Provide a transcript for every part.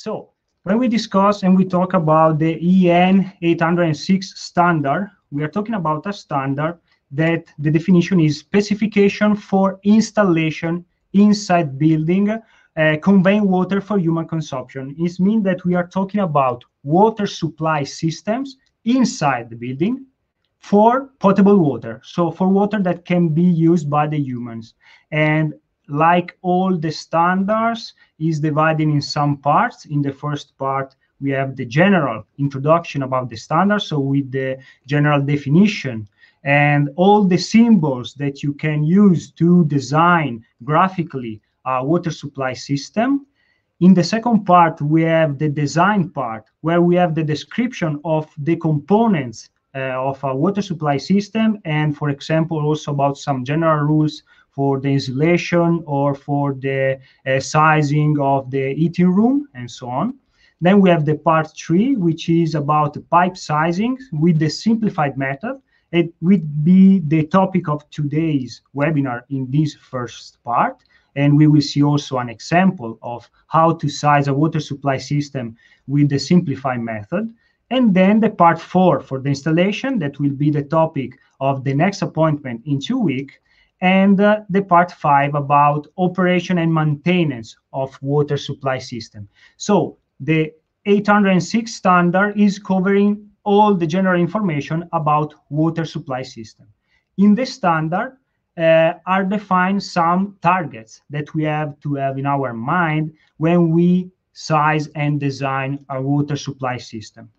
So when we discuss and we talk about the EN 806 standard, we are talking about a standard that the definition is specification for installation inside building conveying water for human consumption. It means that we are talking about water supply systems inside the building for potable water, so for water that can be used by the humans. And like all the standards, is divided in some parts. In the first part, we have the general introduction about the standards, so with the general definition and all the symbols that you can use to design graphically a water supply system. In the second part, we have the design part, where we have the description of the components of a water supply system, and for example, also about some general rules for the insulation or for the sizing of the heating room and so on. Then we have the part 3, which is about the pipe sizing with the simplified method. It would be the topic of today's webinar in this first part. And we will see also an example of how to size a water supply system with the simplified method. And then the part 4 for the installation, that will be the topic of the next appointment in 2 weeks. And the part 5 about operation and maintenance of water supply system. So the 806 standard is covering all the general information about water supply system. In the standard are defined some targets that we have to have in our mind when we size and design a water supply system.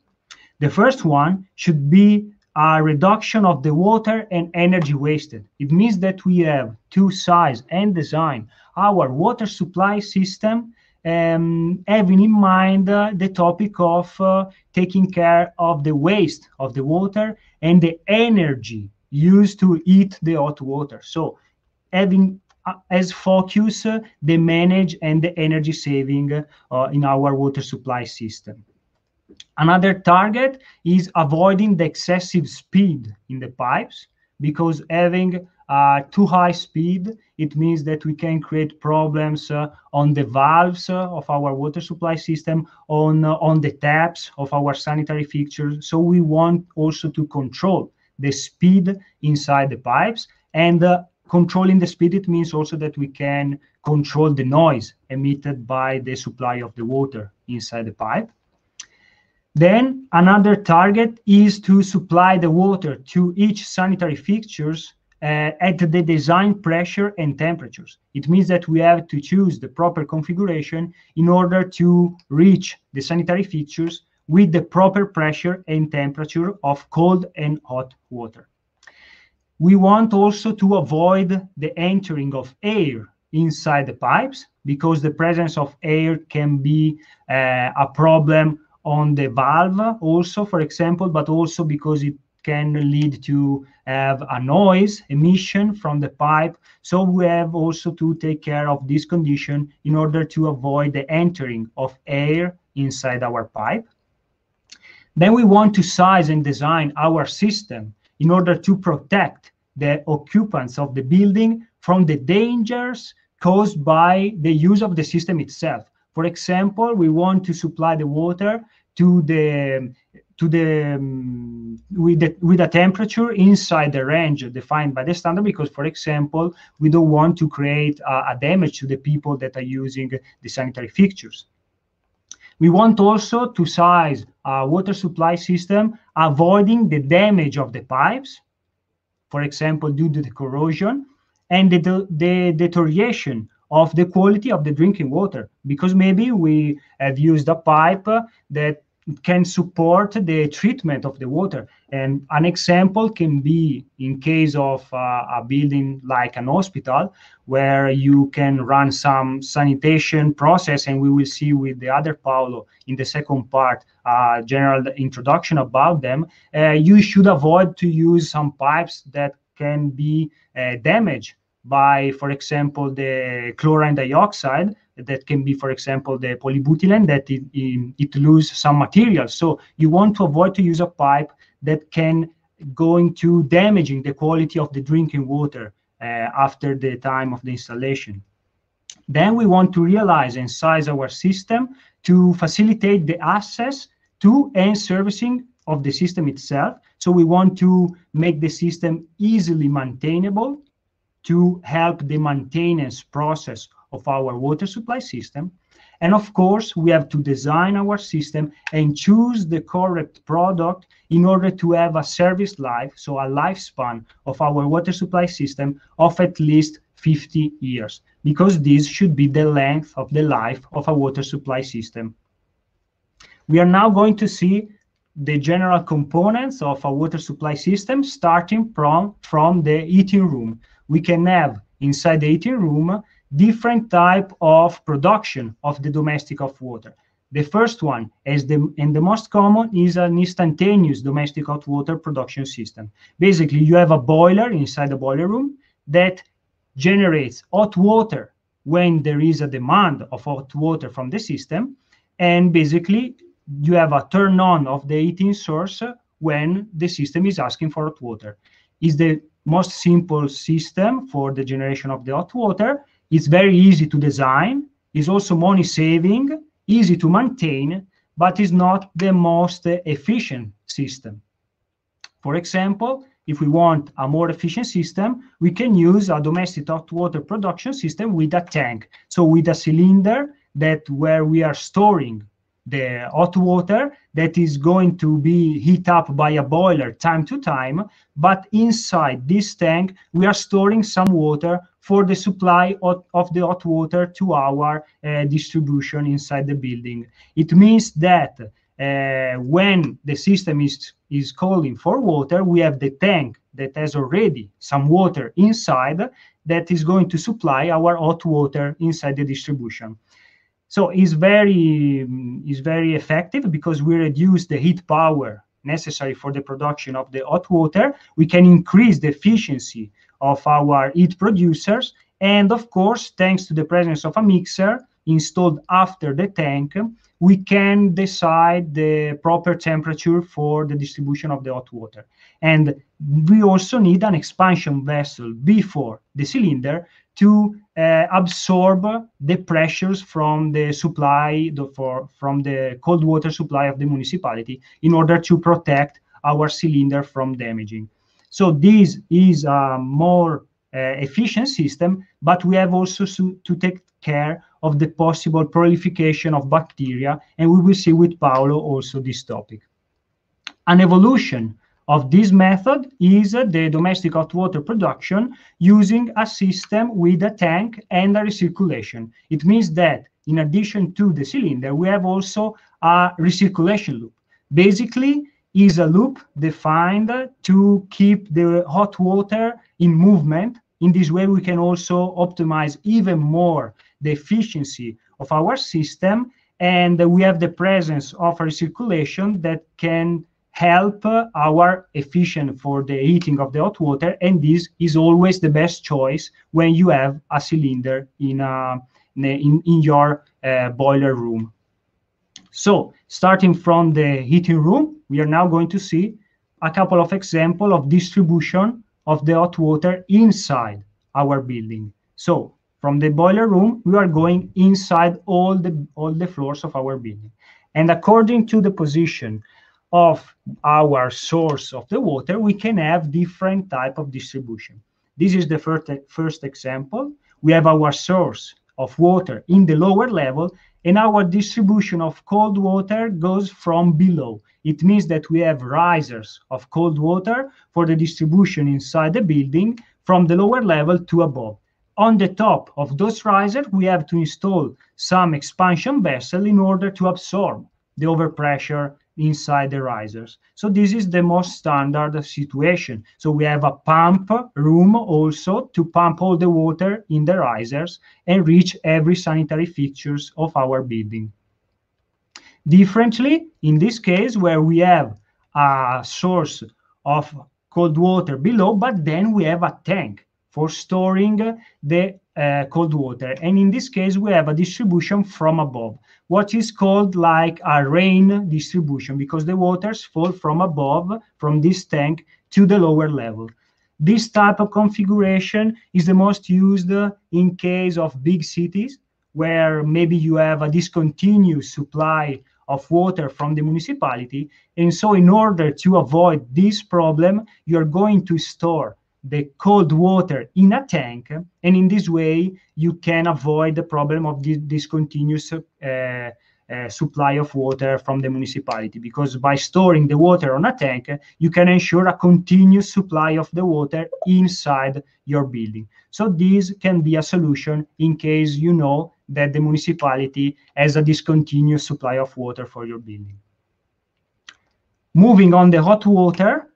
The first one should be a reduction of the water and energy wasted. It means that we have to size and design our water supply system having in mind the topic of taking care of the waste of the water and the energy used to heat the hot water. So having as focus the manage and the energy saving in our water supply system. Another target is avoiding the excessive speed in the pipes, because having too high speed, it means that we can create problems on the valves of our water supply system, on the taps of our sanitary fixtures. So we want also to control the speed inside the pipes, and controlling the speed, it means also that we can control the noise emitted by the supply of the water inside the pipe. Then another target is to supply the water to each sanitary fixtures at the design pressure and temperatures. It means that we have to choose the proper configuration in order to reach the sanitary fixtures with the proper pressure and temperature of cold and hot water. We want also to avoid the entering of air inside the pipes, because the presence of air can be a problem on the valve also, for example, but also because it can lead to have a noise emission from the pipe. So we have also to take care of this condition in order to avoid the entering of air inside our pipe. Then we want to size and design our system in order to protect the occupants of the building from the dangers caused by the use of the system itself. For example, we want to supply the water with a temperature inside the range defined by the standard, because, for example, we don't want to create a damage to the people that are using the sanitary fixtures. We want also to size a water supply system avoiding the damage of the pipes, for example, due to the corrosion, and the deterioration of the quality of the drinking water, because maybe we have used a pipe that can support the treatment of the water. And an example can be in case of a building like an hospital, where you can run some sanitation process, and we will see with the other Paolo in the second part general introduction about them. You should avoid to use some pipes that can be damaged by, for example, the chlorine dioxide, that can be, for example, the polybutylene, that it loses some material. So you want to avoid to use a pipe that can going to damaging the quality of the drinking water after the time of the installation. Then we want to realize and size our system to facilitate the access to and servicing of the system itself. So we want to make the system easily maintainable to help the maintenance process of our water supply system. And of course, we have to design our system and choose the correct product in order to have a service life, so a lifespan of our water supply system of at least 50 years, because this should be the length of the life of a water supply system. We are now going to see the general components of a water supply system, starting from the heating room. We can have inside the heating room different type of production of the domestic hot water. The first one, and the most common, is an instantaneous domestic hot water production system. Basically, you have a boiler inside the boiler room that generates hot water when there is a demand of hot water from the system, and basically you have a turn on of the heating source when the system is asking for hot water. It's the most simple system for the generation of the hot water. It's very easy to design, it's also money saving, easy to maintain, but is not the most efficient system. For example, if we want a more efficient system, we can use a domestic hot water production system with a tank. So with a cylinder where we are storing the hot water that is going to be heated up by a boiler time to time, but inside this tank we are storing some water for the supply of the hot water to our distribution inside the building. It means that when the system is calling for water, we have the tank that has already some water inside that is going to supply our hot water inside the distribution. So it's very effective because we reduce the heat power necessary for the production of the hot water. We can increase the efficiency of our heat producers. And of course, thanks to the presence of a mixer installed after the tank, we can decide the proper temperature for the distribution of the hot water. And we also need an expansion vessel before the cylinder to absorb the pressures from the supply, from the cold water supply of the municipality, in order to protect our cylinder from damaging. So this is a more efficient system, but we have also to take care of the possible proliferation of bacteria, and we will see with Paolo also this topic. An evolution of this method is the domestic hot water production using a system with a tank and a recirculation. It means that in addition to the cylinder, we have also a recirculation loop. Basically, is a loop defined to keep the hot water in movement. In this way, we can also optimize even more the efficiency of our system, and we have the presence of a recirculation that can help our efficient for the heating of the hot water, and this is always the best choice when you have a cylinder in your boiler room. So starting from the heating room, we are now going to see a couple of examples of distribution of the hot water inside our building. So from the boiler room, we are going inside all the floors of our building, and according to the position of our source of the water, we can have different type of distribution. This is the first example. We have our source of water in the lower level, and our distribution of cold water goes from below. It means that we have risers of cold water for the distribution inside the building from the lower level to above. On the top of those risers, we have to install some expansion vessel in order to absorb the overpressure inside the risers. So this is the most standard situation. So we have a pump room also to pump all the water in the risers and reach every sanitary fixtures of our building. Differently, in this case, where we have a source of cold water below, but then we have a tank for storing the cold water. And in this case, we have a distribution from above, what is called like a rain distribution, because the waters fall from above, from this tank, to the lower level. This type of configuration is the most used in case of big cities, where maybe you have a discontinuous supply of water from the municipality. And so in order to avoid this problem, you're going to store the cold water in a tank, and in this way you can avoid the problem of the discontinuous supply of water from the municipality, because by storing the water on a tank, you can ensure a continuous supply of the water inside your building. So this can be a solution in case you know that the municipality has a discontinuous supply of water for your building. Moving on the hot water,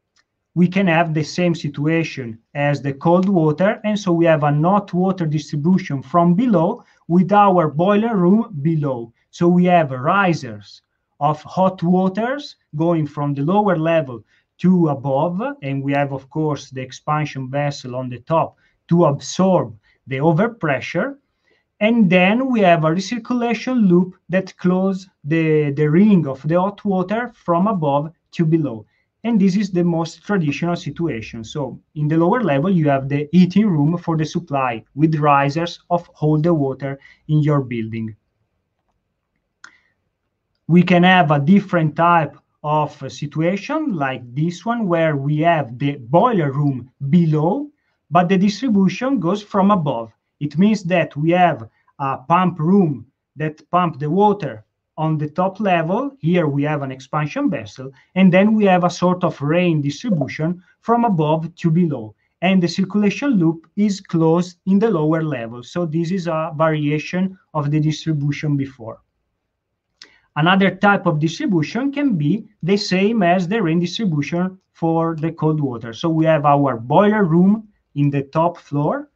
we can have the same situation as the cold water, and so we have a hot water distribution from below with our boiler room below. So we have risers of hot waters going from the lower level to above, and we have, of course, the expansion vessel on the top to absorb the overpressure. And then we have a recirculation loop that closes the ring of the hot water from above to below. And this is the most traditional situation. So in the lower level, you have the heating room for the supply with risers of all the water in your building. We can have a different type of situation like this one, where we have the boiler room below, but the distribution goes from above. It means that we have a pump room that pumps the water on the top level. Here we have an expansion vessel, and then we have a sort of rain distribution from above to below. And the circulation loop is closed in the lower level. So this is a variation of the distribution before. Another type of distribution can be the same as the rain distribution for the cold water. So we have our boiler room in the top floor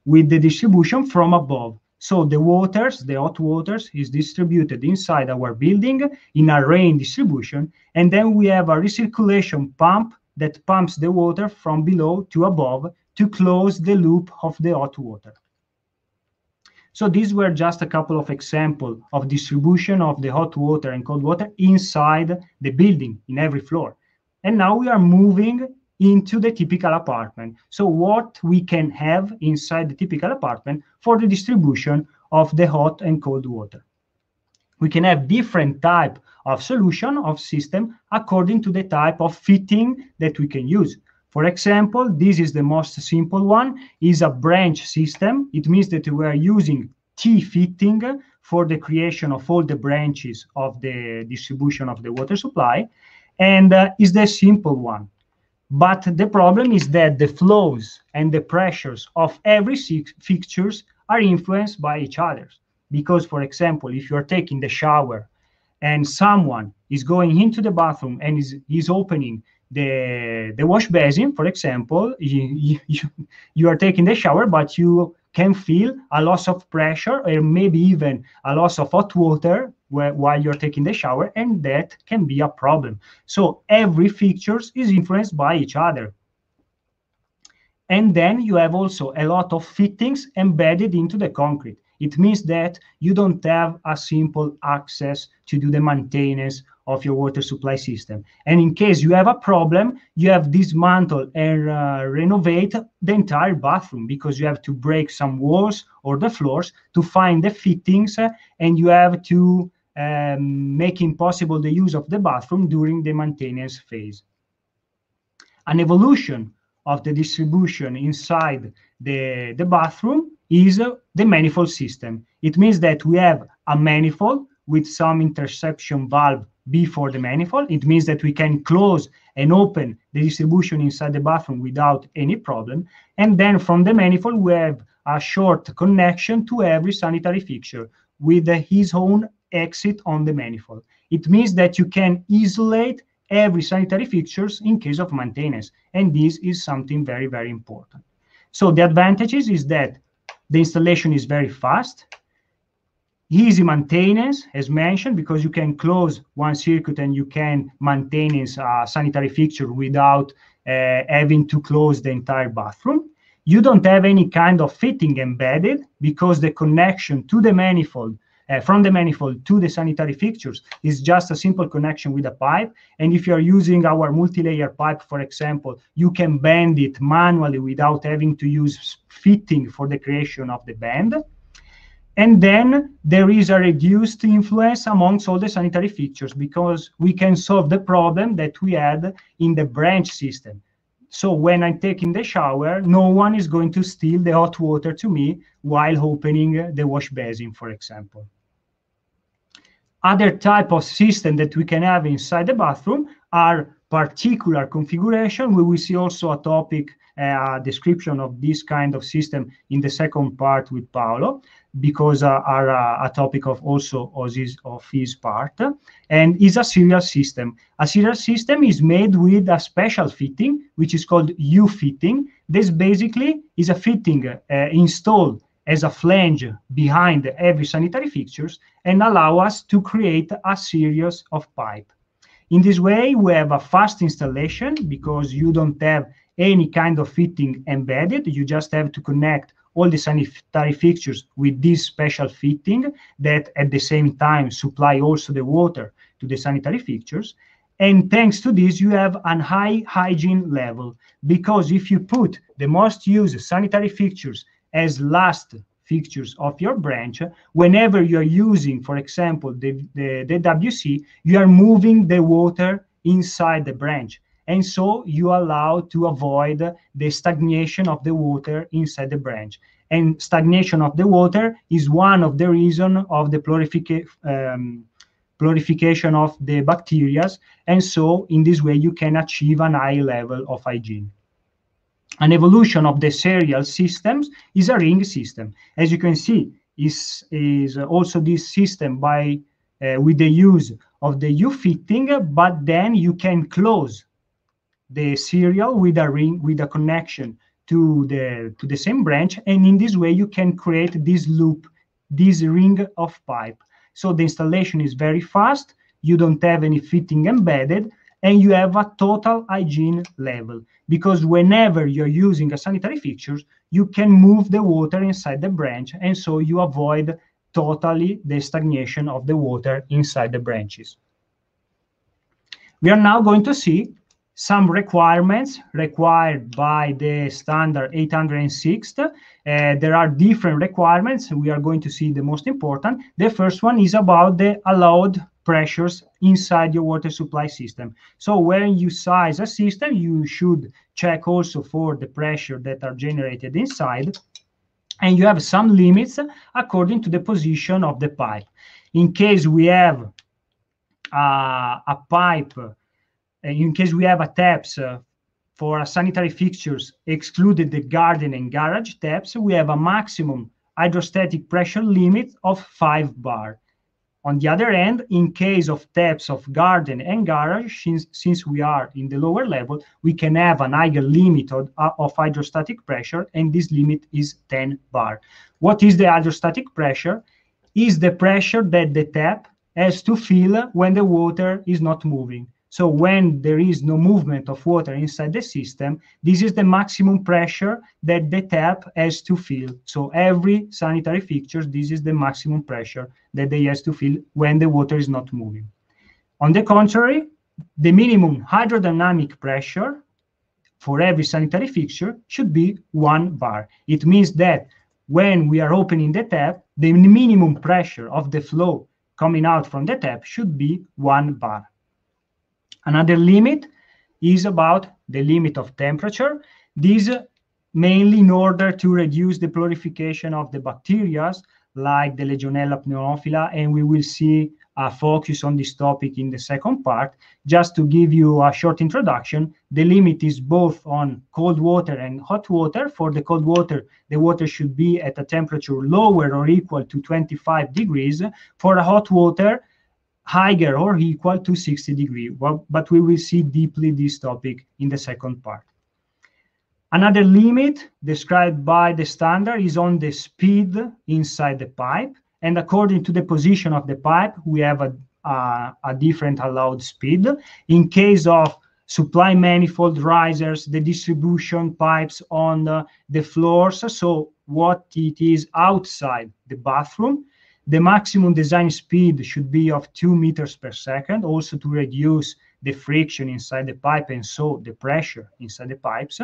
with the distribution from above. So the waters, the hot waters, is distributed inside our building in a rain distribution. And then we have a recirculation pump that pumps the water from below to above to close the loop of the hot water. So these were just a couple of examples of distribution of the hot water and cold water inside the building in every floor. And now we are moving into the typical apartment. So what we can have inside the typical apartment for the distribution of the hot and cold water. We can have different type of solution of system according to the type of fitting that we can use. For example, this is the most simple one, is a branch system. It means that we are using T-fitting for the creation of all the branches of the distribution of the water supply, and is the simple one. But the problem is that the flows and the pressures of every fixtures are influenced by each other. Because, for example, if you're taking the shower and someone is going into the bathroom and is opening the wash basin, for example, you are taking the shower, but you can feel a loss of pressure or maybe even a loss of hot water while you're taking the shower, and that can be a problem. So every fixture is influenced by each other. And then you have also a lot of fittings embedded into the concrete. It means that you don't have a simple access to do the maintenance of your water supply system. And in case you have a problem, you have dismantle and renovate the entire bathroom, because you have to break some walls or the floors to find the fittings, and you have to make impossible the use of the bathroom during the maintenance phase. An evolution of the distribution inside the bathroom is the manifold system. It means that we have a manifold with some interception valve before the manifold. It means that we can close and open the distribution inside the bathroom without any problem. And then from the manifold, we have a short connection to every sanitary fixture with his own exit on the manifold. It means that you can isolate every sanitary fixtures in case of maintenance. And this is something very, very important. So the advantages is that the installation is very fast, easy maintenance, as mentioned, because you can close one circuit and you can maintain a sanitary fixture without having to close the entire bathroom. You don't have any kind of fitting embedded, because the connection to the manifold from the manifold to the sanitary fixtures is just a simple connection with a pipe. And if you are using our multi-layer pipe, for example, you can bend it manually without having to use fitting for the creation of the bend. And then there is a reduced influence amongst all the sanitary fixtures, because we can solve the problem that we had in the branch system. So when I'm taking the shower, no one is going to steal the hot water to me while opening the wash basin, for example. Other type of system that we can have inside the bathroom are particular configuration. We will see also a topic, description of this kind of system in the second part with Paolo, because are a topic of his part, and is a serial system. A serial system is made with a special fitting, which is called U-fitting. This basically is a fitting installed as a flange behind every sanitary fixtures and allow us to create a series of pipe. In this way, we have a fast installation because you don't have any kind of fitting embedded. You just have to connect all the sanitary fixtures with this special fitting that at the same time supply also the water to the sanitary fixtures. And thanks to this, you have a high hygiene level, because if you put the most used sanitary fixtures as last fixtures of your branch, whenever you are using, for example, the WC, you are moving the water inside the branch. And so you allow to avoid the stagnation of the water inside the branch. And stagnation of the water is one of the reasons of the proliferation of the bacteria. And so in this way, you can achieve a high level of hygiene. An evolution of the serial systems is a ring system. As you can see, is also this system with the use of the U-fitting, but then you can close the serial with a ring, with a connection to the same branch, and in this way you can create this loop, this ring of pipe. So the installation is very fast, you don't have any fitting embedded, and you have a total hygiene level, because whenever you're using a sanitary fixture, you can move the water inside the branch, and so you avoid totally the stagnation of the water inside the branches. We are now going to see some requirements required by the standard 806. There are different requirements. We are going to see the most important. The first one is about the allowed pressures inside your water supply system. So when you size a system, you should check also for the pressure that are generated inside, and you have some limits according to the position of the pipe. In case we have a pipe, in case we have a taps for sanitary fixtures excluded the garden and garage taps, we have a maximum hydrostatic pressure limit of 5 bar. On the other hand, in case of taps of garden and garage, since we are in the lower level, we can have an higher limit of hydrostatic pressure, and this limit is 10 bar. What is the hydrostatic pressure? Is the pressure that the tap has to fill when the water is not moving. So when there is no movement of water inside the system, this is the maximum pressure that the tap has to fill. So every sanitary fixture, this is the maximum pressure that they has to fill when the water is not moving. On the contrary, the minimum hydrodynamic pressure for every sanitary fixture should be 1 bar. It means that when we are opening the tap, the minimum pressure of the flow coming out from the tap should be 1 bar. Another limit is about the limit of temperature. This mainly in order to reduce the proliferation of the bacteria like the Legionella pneumophila, and we will see a focus on this topic in the second part. Just to give you a short introduction, the limit is both on cold water and hot water. For the cold water, the water should be at a temperature lower or equal to 25 degrees. For a hot water, higher or equal to 60 degrees. Well, but we will see deeply this topic in the second part. Another limit described by the standard is on the speed inside the pipe. And according to the position of the pipe, we have a different allowed speed. In case of supply manifold risers, the distribution pipes on the floors, so what it is outside the bathroom, The maximum design speed should be of 2 meters per second, also to reduce the friction inside the pipe and so the pressure inside the pipes.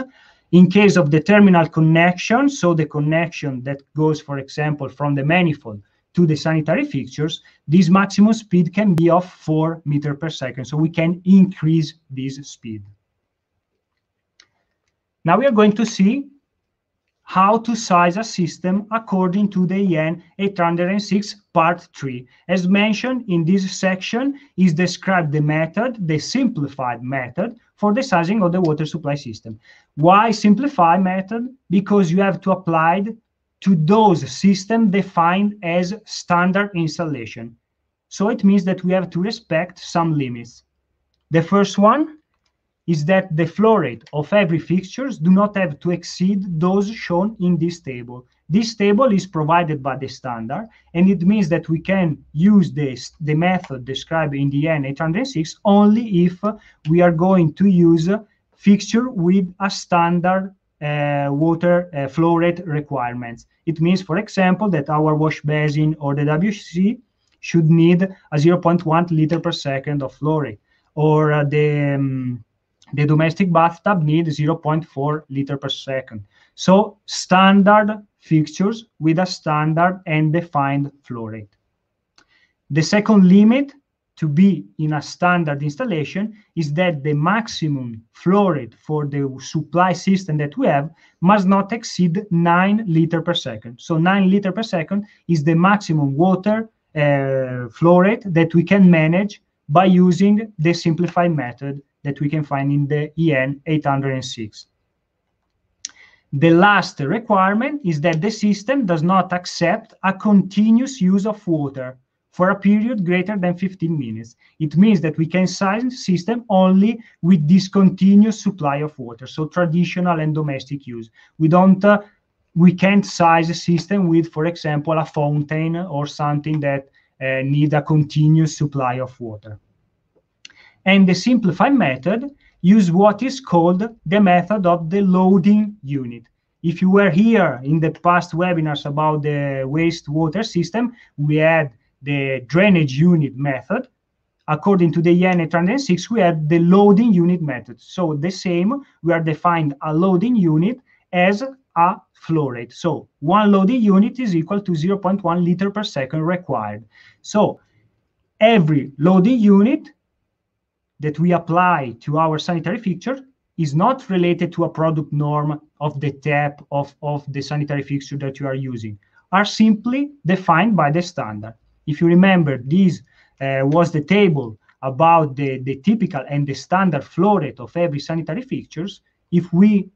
In case of the terminal connection, so the connection that goes, for example, from the manifold to the sanitary fixtures, this maximum speed can be of 4 meters per second, so we can increase this speed. Now we are going to see how to size a system according to the EN 806 part 3. As mentioned in this section is described the method, the simplified method for the sizing of the water supply system. Why simplified method? Because you have to apply it to those systems defined as standard installation. So it means that we have to respect some limits. The first one is that the flow rate of every fixtures do not have to exceed those shown in this table. This table is provided by the standard, and it means that we can use the method described in the EN 806 only if we are going to use a fixture with a standard water flow rate requirements. It means, for example, that our wash basin or the WC should need a 0.1 liter per second of flow rate, or the domestic bathtub needs 0.4 liter per second. So standard fixtures with a standard and defined flow rate. The second limit to be in a standard installation is that the maximum flow rate for the supply system that we have must not exceed 9 liter per second. So 9 liter per second is the maximum water flow rate that we can manage by using the simplified method that we can find in the EN 806. The last requirement is that the system does not accept a continuous use of water for a period greater than 15 minutes. It means that we can size the system only with discontinuous supply of water, so traditional and domestic use. We can't size a system with, for example, a fountain or something that needs a continuous supply of water. And the simplified method uses what is called the method of the loading unit. If you were here in the past webinars about the wastewater system, we had the drainage unit method. According to the EN 806, we have the loading unit method. So the same, we are defined a loading unit as a flow rate. So one loading unit is equal to 0.1 liter per second required. So every loading unit that we apply to our sanitary fixture is not related to a product norm of the tap of the sanitary fixture that you are using, are simply defined by the standard. If you remember, this was the table about the typical and the standard flow rate of every sanitary fixtures. If we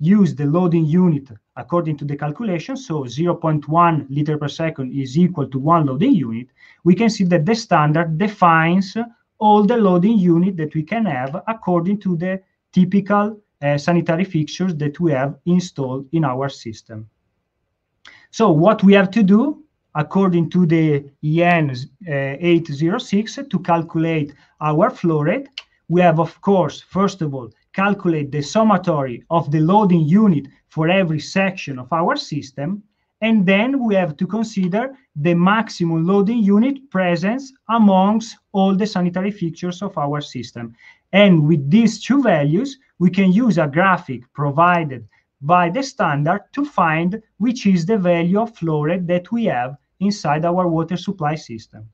use the loading unit according to the calculation, so 0.1 liter per second is equal to one loading unit, we can see that the standard defines all the loading unit that we can have according to the typical sanitary fixtures that we have installed in our system. So what we have to do, according to the EN 806, to calculate our flow rate, we have, of course, first of all, calculate the summatory of the loading unit for every section of our system, and then we have to consider the maximum loading unit presence amongst all the sanitary fixtures of our system. And with these two values, we can use a graphic provided by the standard to find which is the value of flow rate that we have inside our water supply system.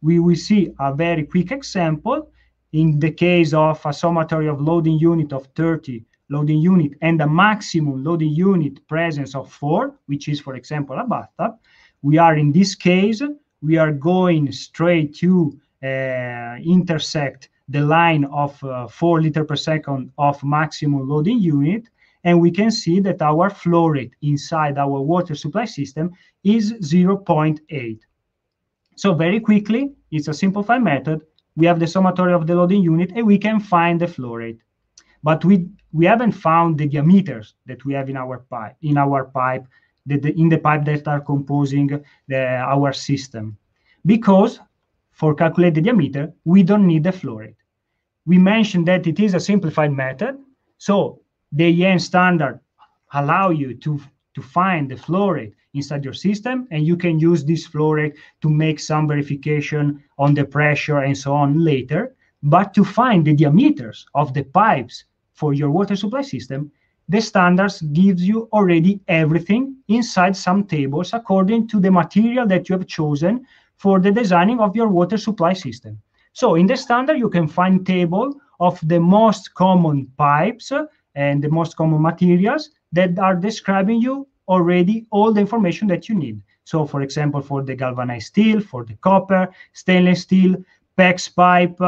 We will see a very quick example. In the case of a summatory of loading unit of 30 loading unit and a maximum loading unit presence of 4, which is, for example, a bathtub, we are in this case, we are going straight to intersect the line of 4 liter per second of maximum loading unit, and we can see that our flow rate inside our water supply system is 0.8. So very quickly, it's a simplified method. We have the summatory of the loading unit, and we can find the flow rate. But we haven't found the diameters that we have in our pipe, in the pipe that are composing our system. Because for calculate the diameter, we don't need the flow rate. We mentioned that it is a simplified method, so the EN standard allow you to to find the flow rate inside your system, and you can use this flow rate to make some verification on the pressure and so on later. But to find the diameters of the pipes for your water supply system, the standards gives you already everything inside some tables according to the material that you have chosen for the designing of your water supply system. So in the standard, you can find table of the most common pipes and the most common materials that are describing you already all the information that you need. So for example, for the galvanized steel, for the copper, stainless steel, PEX pipe,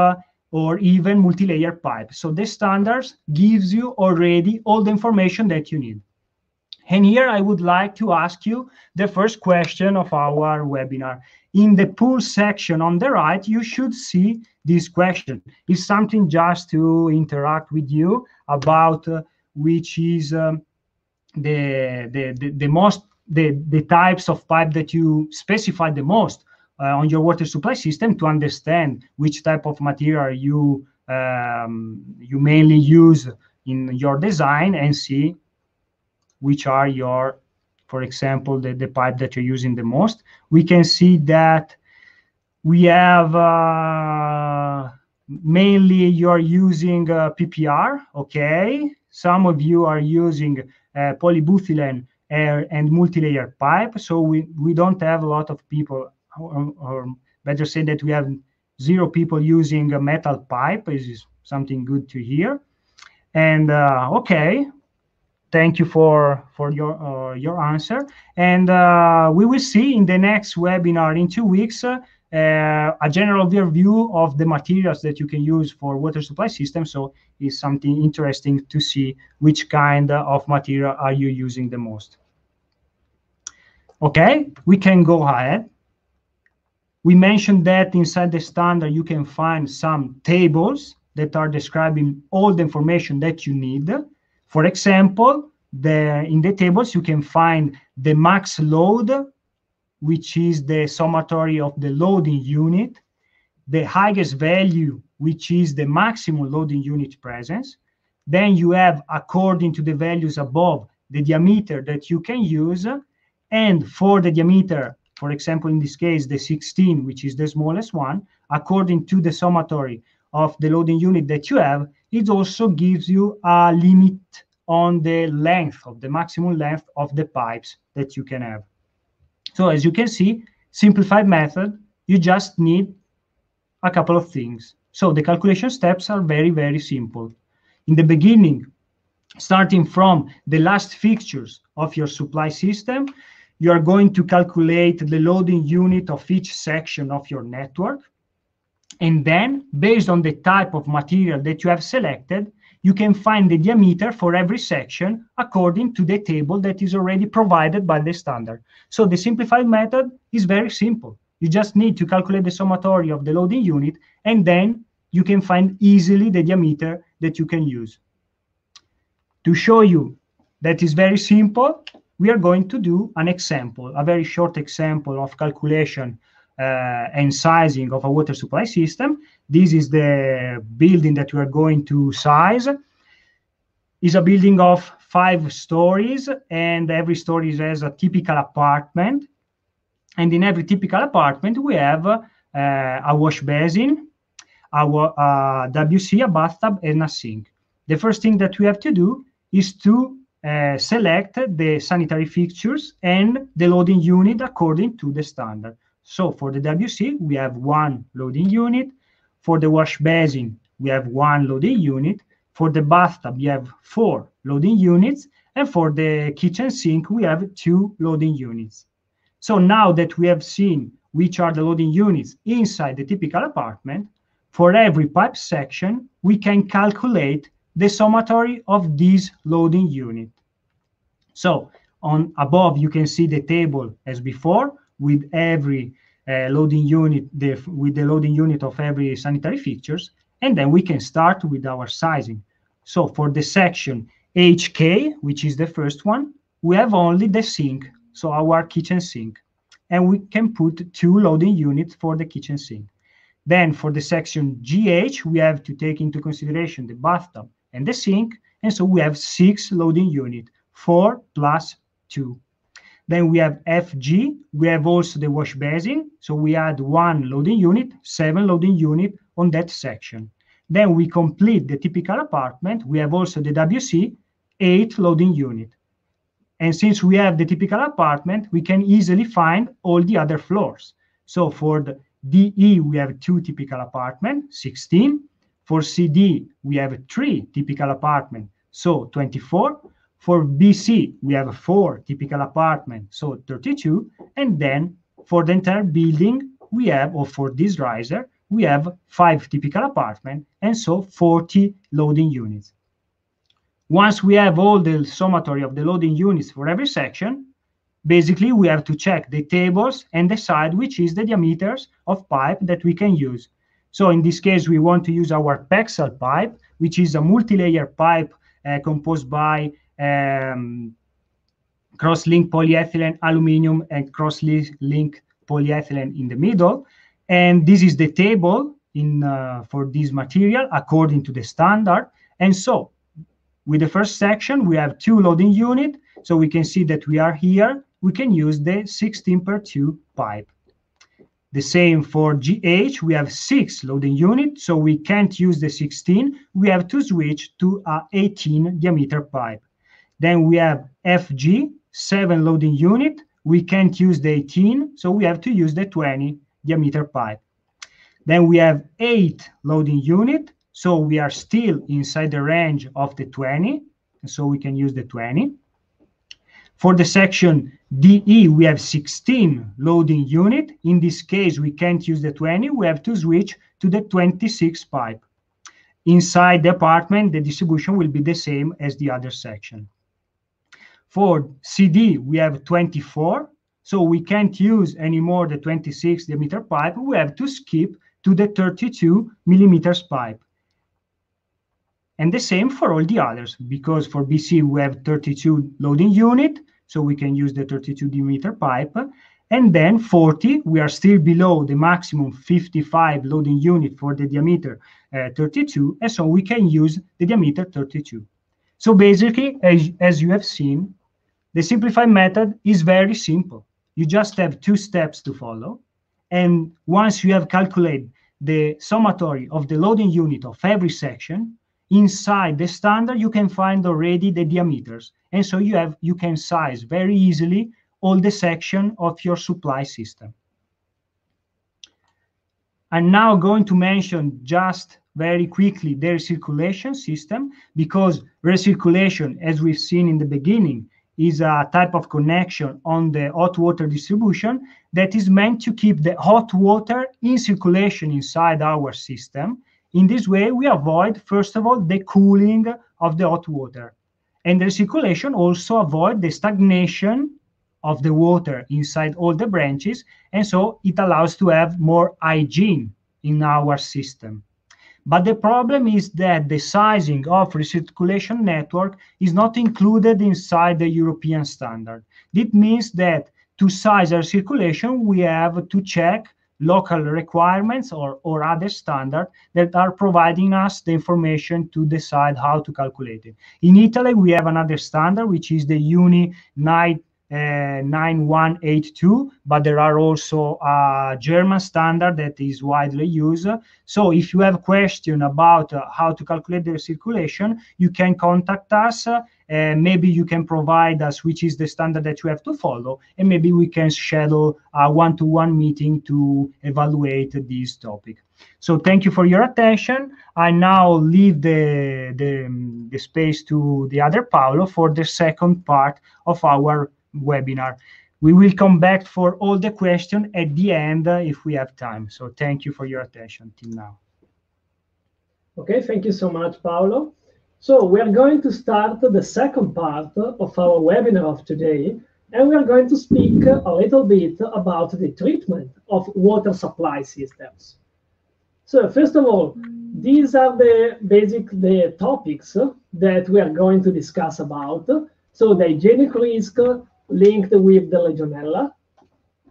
or even multi-layer pipe. So the standards gives you already all the information that you need. And here I would like to ask you the first question of our webinar. In the pool section on the right, you should see this question. It's something just to interact with you about which is the types of pipe that you specify the most on your water supply system, to understand which type of material you mainly use in your design, and see which are your, for example, the pipe that you're using the most. We can see that we have mainly you're using PPR, okay? Some of you are using polybutylene and multi-layer pipe, so we don't have a lot of people, or better say that we have 0 people using a metal pipe. This is something good to hear. And okay, thank you for your answer. And we will see in the next webinar in 2 weeks a general overview of the materials that you can use for water supply system. So it's something interesting to see which kind of material are you using the most. Okay, we can go ahead. We mentioned that inside the standard you can find some tables that are describing all the information that you need. For example, in the tables you can find the max load, which is the summatory of the loading unit, the highest value, which is the maximum loading unit presence. Then you have, according to the values above, the diameter that you can use. And for the diameter, for example, in this case, the 16, which is the smallest one, according to the summatory of the loading unit that you have, it also gives you a limit on the length, of the maximum length of the pipes that you can have. So as you can see, simplified method, you just need a couple of things. So the calculation steps are very, very simple. In the beginning, starting from the last fixtures of your supply system, you are going to calculate the loading unit of each section of your network. And then, based on the type of material that you have selected, you can find the diameter for every section according to the table that is already provided by the standard. So the simplified method is very simple. You just need to calculate the summatory of the loading unit, and then you can find easily the diameter that you can use. To show you that is very simple, we are going to do an example, a very short example of calculation and sizing of a water supply system. This is the building that we are going to size. It's a building of 5 stories, and every story has a typical apartment. And in every typical apartment, we have a wash basin, a WC, a bathtub, and a sink. The first thing that we have to do is to select the sanitary fixtures and the loading unit according to the standard. So for the WC, we have 1 loading unit. For the wash basin, we have 1 loading unit. For the bathtub, we have 4 loading units. And for the kitchen sink, we have 2 loading units. So now that we have seen which are the loading units inside the typical apartment, for every pipe section, we can calculate the summatory of this loading unit. So on above, you can see the table as before, with every loading unit, with the loading unit of every sanitary fixtures, and then we can start with our sizing. So for the section HK, which is the first one, we have only the sink, so our kitchen sink, and we can put 2 loading units for the kitchen sink. Then for the section GH, we have to take into consideration the bathtub and the sink, and so we have 6 loading units, 4 plus 2. Then we have FG, we have also the wash basin, so we add 1 loading unit, 7 loading unit on that section. Then we complete the typical apartment, we have also the WC, 8 loading unit. And since we have the typical apartment, we can easily find all the other floors. So for the DE, we have 2 typical apartments, 16. For CD, we have 3 typical apartments, so 24. For BC, we have 4 typical apartments, so 32. And then for the entire building, we have, or for this riser, we have 5 typical apartments, and so 40 loading units. Once we have all the summatory of the loading units for every section, basically we have to check the tables and decide which is the diameters of pipe that we can use. So in this case, we want to use our Pexel pipe, which is a multi-layer pipe composed by cross-linked polyethylene, aluminum, and cross-linked polyethylene in the middle. And this is the table for this material according to the standard. And so with the first section, we have 2 loading units. So we can see that we are here. We can use the 16x2 pipe. The same for GH, we have 6 loading units, so we can't use the 16. We have to switch to a 18 diameter pipe. Then we have FG, 7 loading unit. We can't use the 18, so we have to use the 20 diameter pipe. Then we have 8 loading unit, so we are still inside the range of the 20, so we can use the 20. For the section DE, we have 16 loading unit. In this case, we can't use the 20. We have to switch to the 26 pipe. Inside the apartment, the distribution will be the same as the other section. For CD, we have 24. So we can't use anymore the 26 diameter pipe. We have to skip to the 32 millimeters pipe. And the same for all the others, because for BC, we have 32 loading unit, so we can use the 32 diameter pipe. And then 40, we are still below the maximum 55 loading unit for the diameter 32, and so we can use the diameter 32. So basically, as you have seen, the simplified method is very simple. You just have 2 steps to follow. And once you have calculated the summatory of the loading unit of every section, inside the standard, you can find already the diameters. And so you can size very easily all the section of your supply system. I'm now going to mention just very quickly the recirculation system, because recirculation, as we've seen in the beginning, is a type of connection on the hot water distribution that is meant to keep the hot water in circulation inside our system. In this way, we avoid, first of all, the cooling of the hot water. And the recirculation also avoids the stagnation of the water inside all the branches, and so it allows to have more hygiene in our system. But the problem is that the sizing of recirculation network is not included inside the European standard. This means that to size our circulation, we have to check local requirements or other standards that are providing us the information to decide how to calculate it. In Italy, we have another standard, which is the UNI 9182, but there are also a German standard that is widely used. So if you have a question about how to calculate the circulation, you can contact us. Maybe you can provide us which is the standard that you have to follow, and maybe we can schedule a one-to-one meeting to evaluate this topic. So thank you for your attention. I now leave the space to the other Paolo for the second part of our webinar. We will come back for all the questions at the end if we have time. So thank you for your attention till now. Okay, thank you so much, Paolo. So we are going to start the second part of our webinar of today, and we are going to speak a little bit about the treatment of water supply systems. So first of all, these are the topics that we are going to discuss about. So the hygienic risk linked with the Legionella,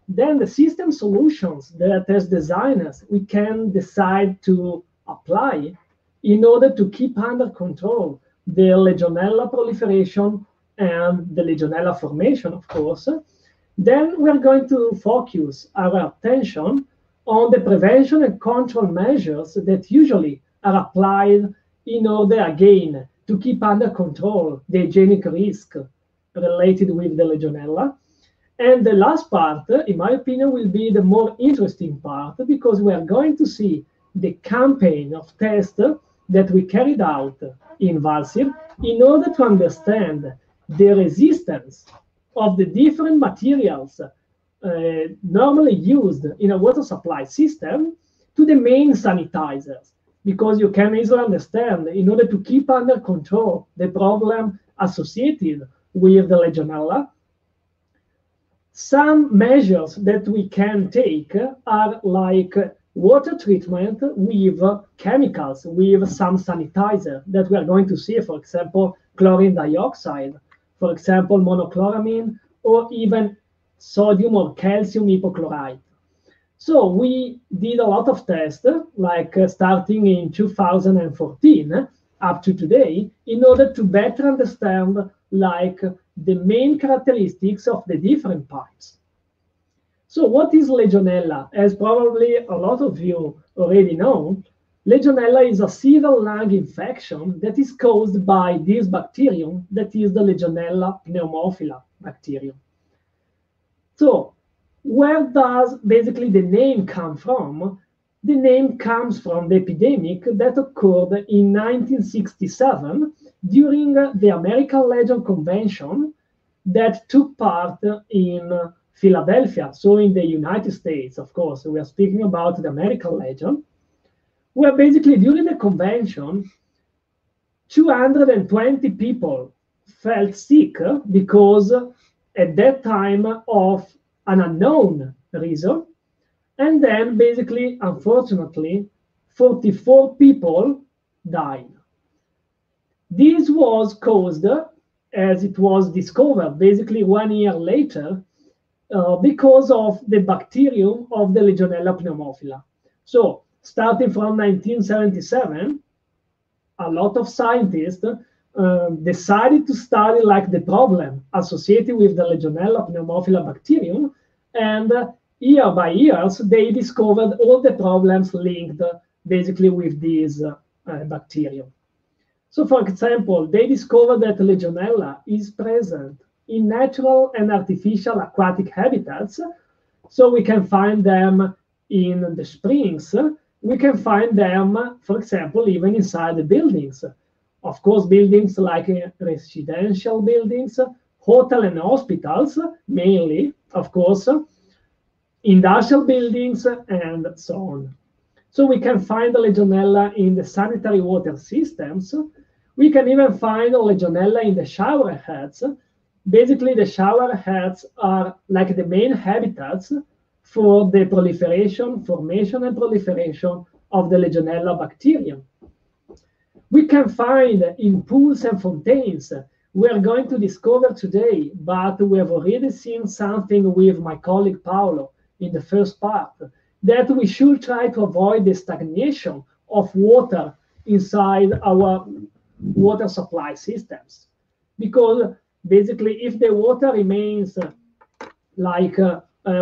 then the system solutions that as designers we can decide to apply in order to keep under control the Legionella proliferation and the Legionella formation, of course, then we're going to focus our attention on the prevention and control measures that usually are applied in order, again, to keep under control the hygienic risk related with the Legionella. And the last part, in my opinion, will be the more interesting part, because we are going to see the campaign of tests that we carried out in Valsir in order to understand the resistance of the different materials normally used in a water supply system to the main sanitizers, because you can easily understand, in order to keep under control the problem associated with the Legionella, some measures that we can take are like water treatment with chemicals, with some sanitizer that we are going to see, for example, chlorine dioxide, for example, monochloramine, or even sodium or calcium hypochlorite. So we did a lot of tests, like starting in 2014 up to today, in order to better understand like the main characteristics of the different pipes. So what is Legionella? As probably a lot of you already know, Legionella is a severe lung infection that is caused by this bacterium, that is the Legionella pneumophila bacterium. So where does basically the name come from? The name comes from the epidemic that occurred in 1967 during the American Legion Convention that took part in Philadelphia, so in the United States, of course. We are speaking about the American Legion, where basically during the convention, 220 people felt sick because at that time of an unknown reason. And then basically, unfortunately, 44 people died. This was caused, as it was discovered basically 1 year later, because of the bacterium of the Legionella pneumophila. So starting from 1977, a lot of scientists decided to study like the problem associated with the Legionella pneumophila bacterium, and year by year, they discovered all the problems linked basically with this bacterium. So for example, they discovered that Legionella is present in natural and artificial aquatic habitats. So we can find them in the springs. We can find them, for example, even inside the buildings. Of course, buildings like residential buildings, hotel and hospitals, mainly, of course, industrial buildings, and so on. So we can find the Legionella in the sanitary water systems. We can even find the Legionella in the shower heads. Basically, the shower heads are like the main habitats for the proliferation, formation, and proliferation of the Legionella bacterium. We can find in pools and fontaines. We are going to discover today, but we have already seen something with my colleague Paolo in the first part, that we should try to avoid the stagnation of water inside our water supply systems. Because basically, if the water remains like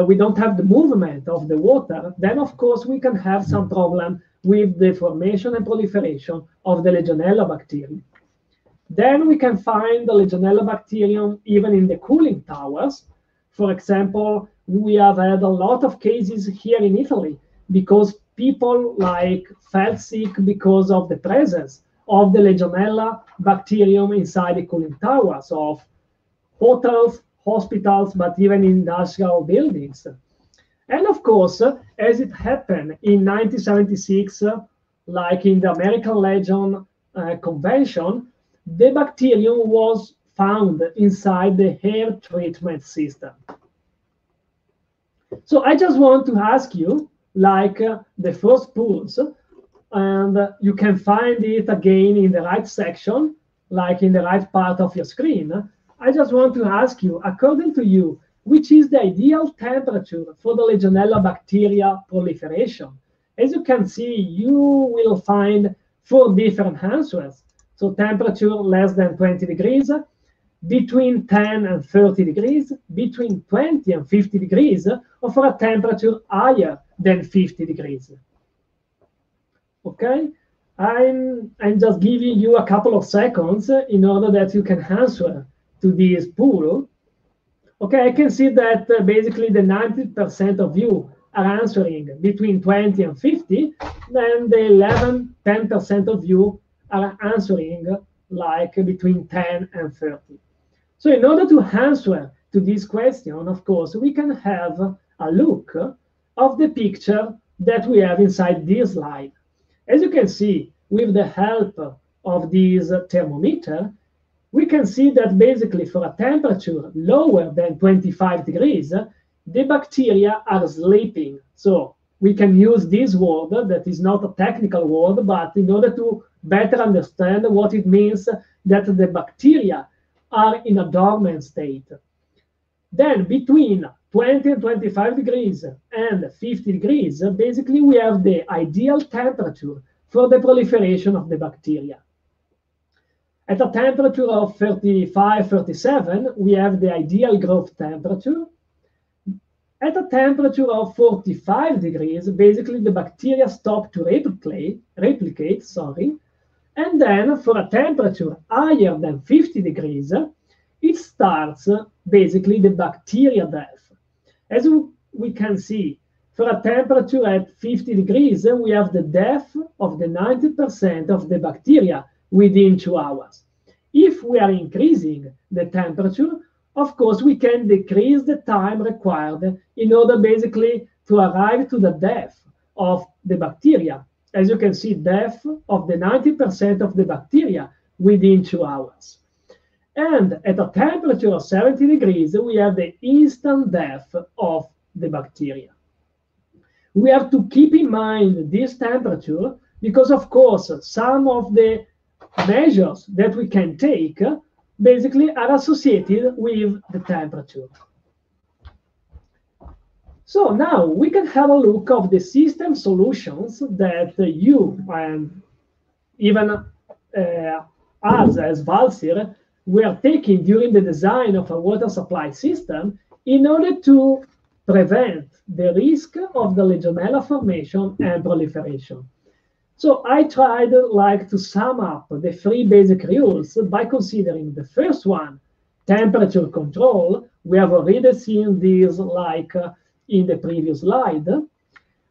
we don't have the movement of the water, then of course we can have some problem with the formation and proliferation of the Legionella bacterium. Then we can find the Legionella bacterium even in the cooling towers. For example, we have had a lot of cases here in Italy because people like felt sick because of the presence of the Legionella bacterium inside the cooling towers of hotels, hospitals, but even industrial buildings. And of course, as it happened in 1976, like in the American Legion Convention, the bacterium was found inside the air treatment system. So I just want to ask you, like the first pools, and you can find it again in the right section, like in the right part of your screen. I just want to ask you, according to you, which is the ideal temperature for the Legionella bacteria proliferation? As you can see, you will find 4 different answers. So temperature less than 20 degrees, between 10 and 30 degrees, between 20 and 50 degrees, or for a temperature higher than 50 degrees. Okay, I'm just giving you a couple of seconds in order that you can answer to this pool. Okay, I can see that basically the 90% of you are answering between 20 and 50, then the 10% of you are answering like between 10 and 30. So in order to answer to this question, of course, we can have a look of the picture that we have inside this slide. As you can see, with the help of this thermometer, we can see that basically for a temperature lower than 25 degrees, the bacteria are sleeping. So we can use this word that is not a technical word, but in order to better understand what it means that the bacteria are in a dormant state. Then between 20 and 25 degrees and 50 degrees, basically we have the ideal temperature for the proliferation of the bacteria. At a temperature of 35, 37, we have the ideal growth temperature. At a temperature of 45 degrees, basically the bacteria stop to replicate, and then for a temperature higher than 50 degrees, it starts basically the bacteria death. As we can see, for a temperature at 50 degrees, we have the death of the 90% of the bacteria within 2 hours. If we are increasing the temperature, of course, we can decrease the time required in order basically to arrive to the death of the bacteria. As you can see, death of the 90% of the bacteria within 2 hours. And at a temperature of 70 degrees, we have the instant death of the bacteria. We have to keep in mind this temperature because, of course, some of the measures that we can take basically are associated with the temperature. So now we can have a look of the system solutions that you and even us as Valsir were taking during the design of a water supply system in order to prevent the risk of the Legionella formation and proliferation. So I tried to sum up the 3 basic rules by considering the first one, temperature control. We have already seen this in the previous slide.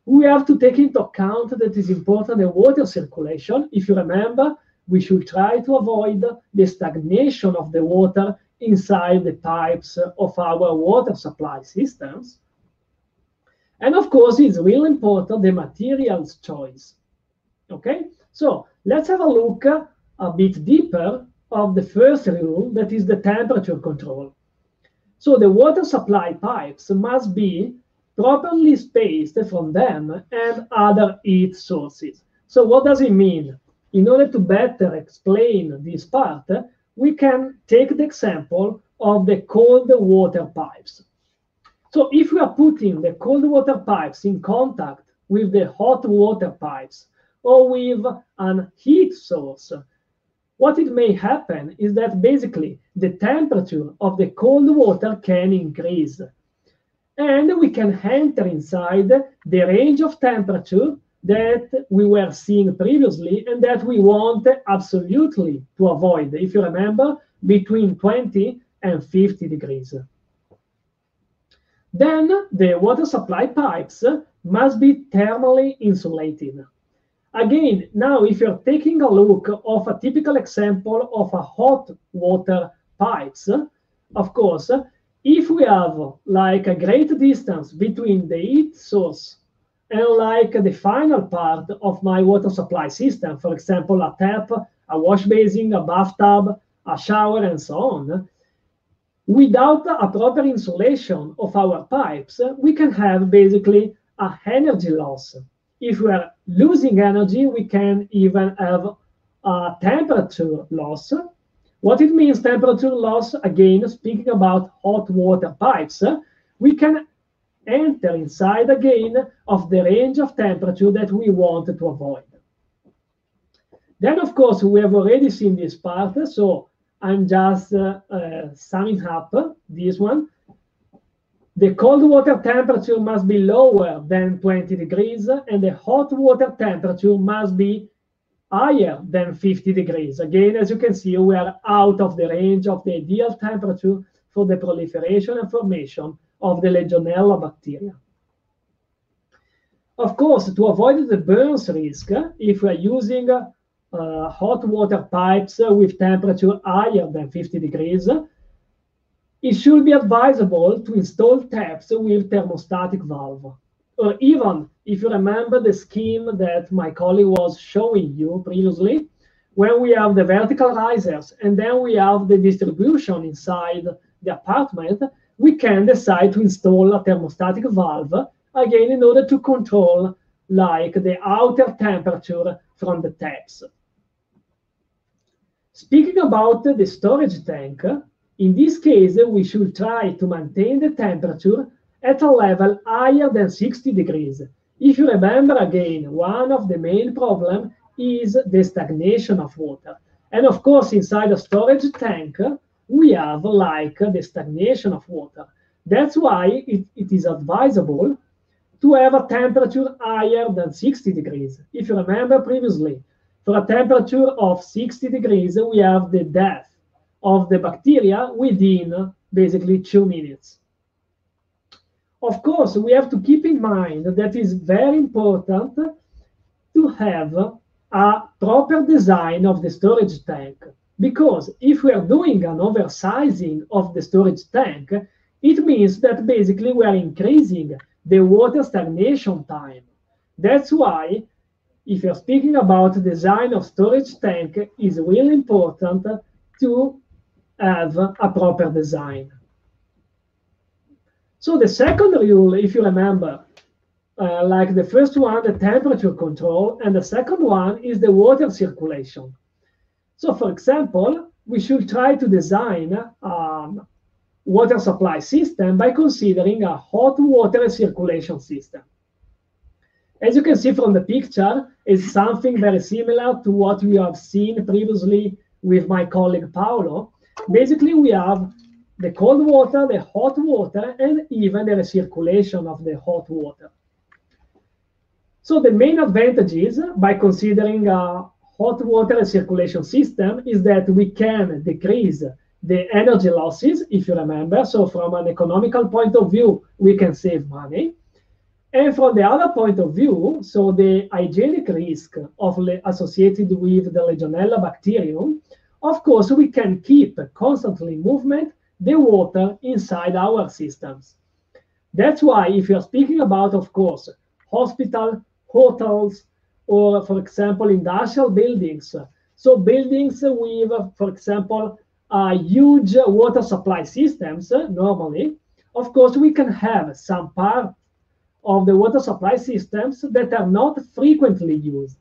We have to take into account that it is important the water circulation. If you remember, we should try to avoid the stagnation of the water inside the pipes of our water supply systems. And of course, it's really important the materials choice. Okay, so let's have a look a bit deeper of the first rule, that is the temperature control. So the water supply pipes must be properly spaced from them and other heat sources. So what does it mean? In order to better explain this part, we can take the example of the cold water pipes. So if we are putting the cold water pipes in contact with the hot water pipes or with an heat source, what it may happen is that basically the temperature of the cold water can increase. And we can enter inside the range of temperature that we were seeing previously and that we want absolutely to avoid, if you remember, between 20 and 50 degrees. Then the water supply pipes must be thermally insulated. Again, now if you're taking a look of a typical example of a hot water pipes, of course, if we have a great distance between the heat source and the final part of my water supply system, for example, a tap, a wash basin, a bathtub, a shower, and so on, without a proper insulation of our pipes, we can have basically an energy loss. If we are losing energy, we can even have a temperature loss. What it means, temperature loss, again, speaking about hot water pipes, we can enter inside again of the range of temperature that we want to avoid. Then, of course, we have already seen this part. So I'm just summing up this one. The cold water temperature must be lower than 20 degrees, and the hot water temperature must be higher than 50 degrees. Again, as you can see, we are out of the range of the ideal temperature for the proliferation and formation of the Legionella bacteria. Of course, to avoid the burns risk, if we are using hot water pipes with temperature higher than 50 degrees, it should be advisable to install taps with thermostatic valve. Or even, if you remember the scheme that my colleague was showing you previously, where we have the vertical risers and then we have the distribution inside the apartment, we can decide to install a thermostatic valve, again, in order to control like the outer temperature from the taps. Speaking about the storage tank, in this case, we should try to maintain the temperature at a level higher than 60 degrees. If you remember again, one of the main problems is the stagnation of water. And of course, inside a storage tank, we have like the stagnation of water. That's why it is advisable to have a temperature higher than 60 degrees. If you remember previously, for a temperature of 60 degrees, we have the death of the bacteria within basically 2 minutes. Of course, we have to keep in mind that it's very important to have a proper design of the storage tank, because if we are doing an oversizing of the storage tank, it means that basically we are increasing the water stagnation time. That's why, if you're speaking about design of storage tank, it's really important to have a proper design. So the second rule, if you remember, like the first one, the temperature control, and the second one is the water circulation. So for example, we should try to design water supply system by considering a hot water circulation system. As you can see from the picture, it's something very similar to what we have seen previously with my colleague Paolo. Basically, we have the cold water, the hot water, and even the recirculation of the hot water. So the main advantages by considering a hot water recirculation system is that we can decrease the energy losses, if you remember. So from an economical point of view, we can save money. And from the other point of view, so the hygienic risk associated with the Legionella bacterium, of course, we can keep constantly movement the water inside our systems. That's why if you're speaking about, of course, hospital, hotels, or for example, industrial buildings, so buildings with, for example, huge water supply systems, normally, of course, we can have some part of the water supply systems that are not frequently used.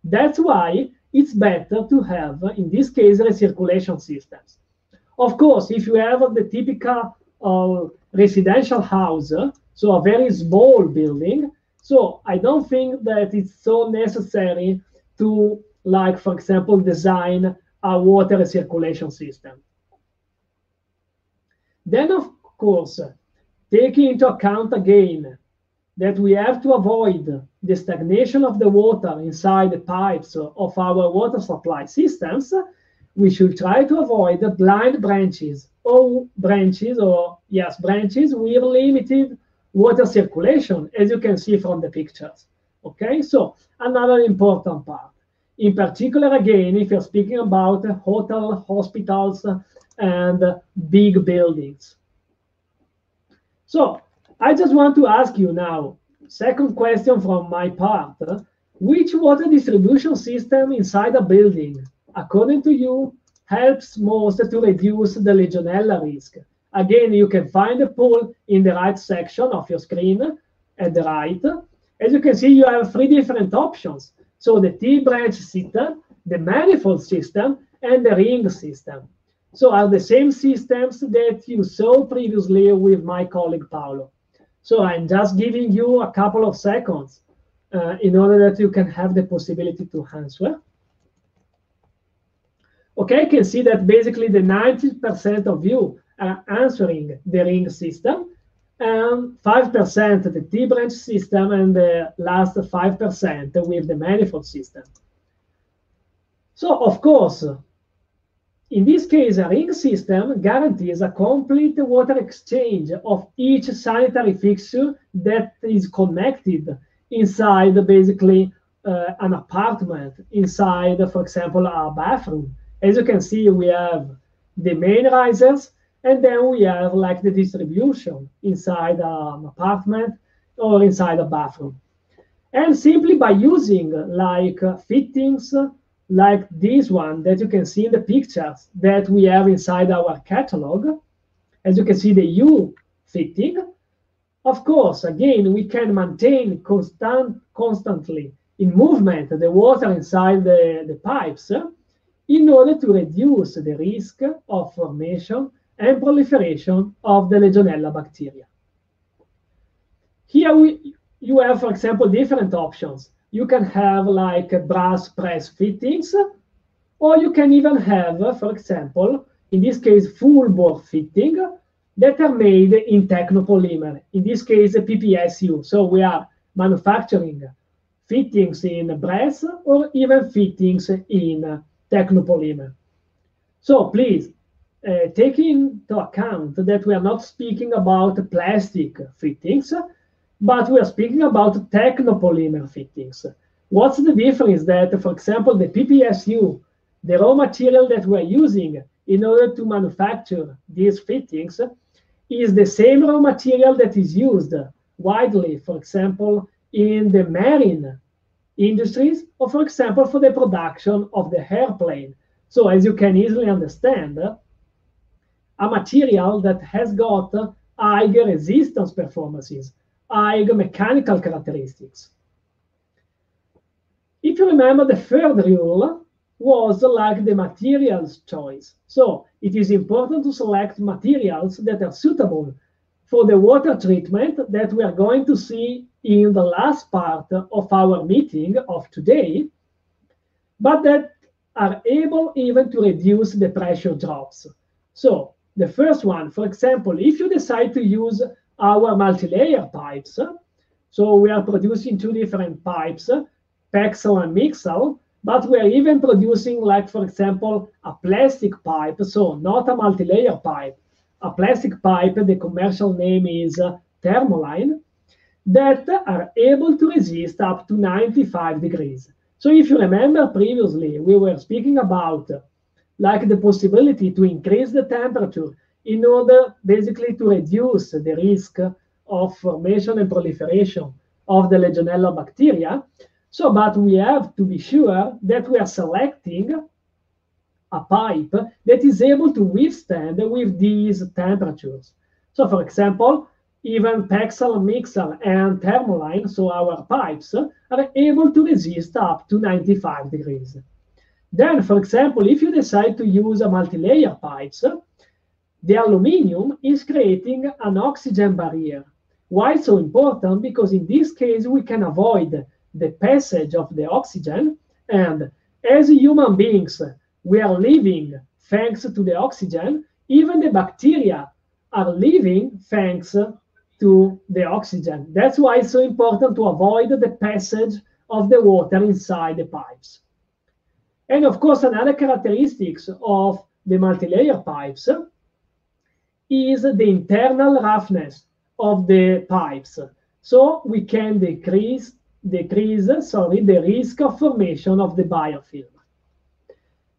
That's why it's better to have, in this case, recirculation systems. Of course, if you have the typical residential house, so a very small building, so I don't think that it's so necessary to, like, for example, design a water recirculation system. Then, of course, taking into account again that we have to avoid the stagnation of the water inside the pipes of our water supply systems, we should try to avoid blind branches or branches with limited water circulation, as you can see from the pictures. Okay, so another important part. In particular, again, if you're speaking about hotel, hospitals, and big buildings. So I just want to ask you now, second question from my part, which water distribution system inside a building, according to you, helps most to reduce the Legionella risk? Again, you can find the poll in the right section of your screen at the right. As you can see, you have 3 different options. So the T-branch system, the manifold system, and the ring system. So are the same systems that you saw previously with my colleague Paolo. So I'm just giving you a couple of seconds in order that you can have the possibility to answer. Okay, you can see that basically the 90% of you are answering the ring system, and 5% the T-branch system, and the last 5% with the manifold system. So, of course, in this case, a ring system guarantees a complete water exchange of each sanitary fixture that is connected inside basically an apartment, inside, for example, a bathroom. As you can see, we have the main risers, and then we have like the distribution inside an apartment or inside a bathroom. And simply by using like fittings like this one that you can see in the pictures that we have inside our catalog, as you can see the U fitting, of course, again, we can maintain constantly in movement the water inside the pipes in order to reduce the risk of formation and proliferation of the Legionella bacteria. Here you have, for example, different options. You can have like brass press fittings, or you can even have, for example, in this case, full bore fitting that are made in technopolymer, in this case, PPSU. So we are manufacturing fittings in brass or even fittings in technopolymer. So please, take into account that we are not speaking about plastic fittings, but we are speaking about technopolymer fittings. What's the difference? That, for example, the PPSU, the raw material that we're using in order to manufacture these fittings, is the same raw material that is used widely, for example, in the marine industries, or for example, for the production of the airplane. So as you can easily understand, a material that has got high resistance performances, high mechanical characteristics. If you remember, the third rule was like the materials choice. So it is important to select materials that are suitable for the water treatment that we are going to see in the last part of our meeting of today, but that are able even to reduce the pressure drops. So the first one, for example, if you decide to use our multilayer pipes, so we are producing two different pipes, Pexel and Mixel, but we are even producing, like, for example, a plastic pipe, so not a multilayer pipe, a plastic pipe, the commercial name is Thermoline, that are able to resist up to 95 degrees. So if you remember previously, we were speaking about like the possibility to increase the temperature in order basically to reduce the risk of formation and proliferation of the Legionella bacteria. So, but we have to be sure that we are selecting a pipe that is able to withstand with these temperatures. So, for example, even Pexel, Mixel, and Thermoline, so our pipes, are able to resist up to 95 degrees. Then, for example, if you decide to use a multilayer pipes, the aluminum is creating an oxygen barrier. Why so important? Because in this case, we can avoid the passage of the oxygen. And as human beings, we are living thanks to the oxygen. Even the bacteria are living thanks to the oxygen. That's why it's so important to avoid the passage of the water inside the pipes. And of course, another characteristics of the multilayer pipes is the internal roughness of the pipes. So we can decrease the risk of formation of the biofilm.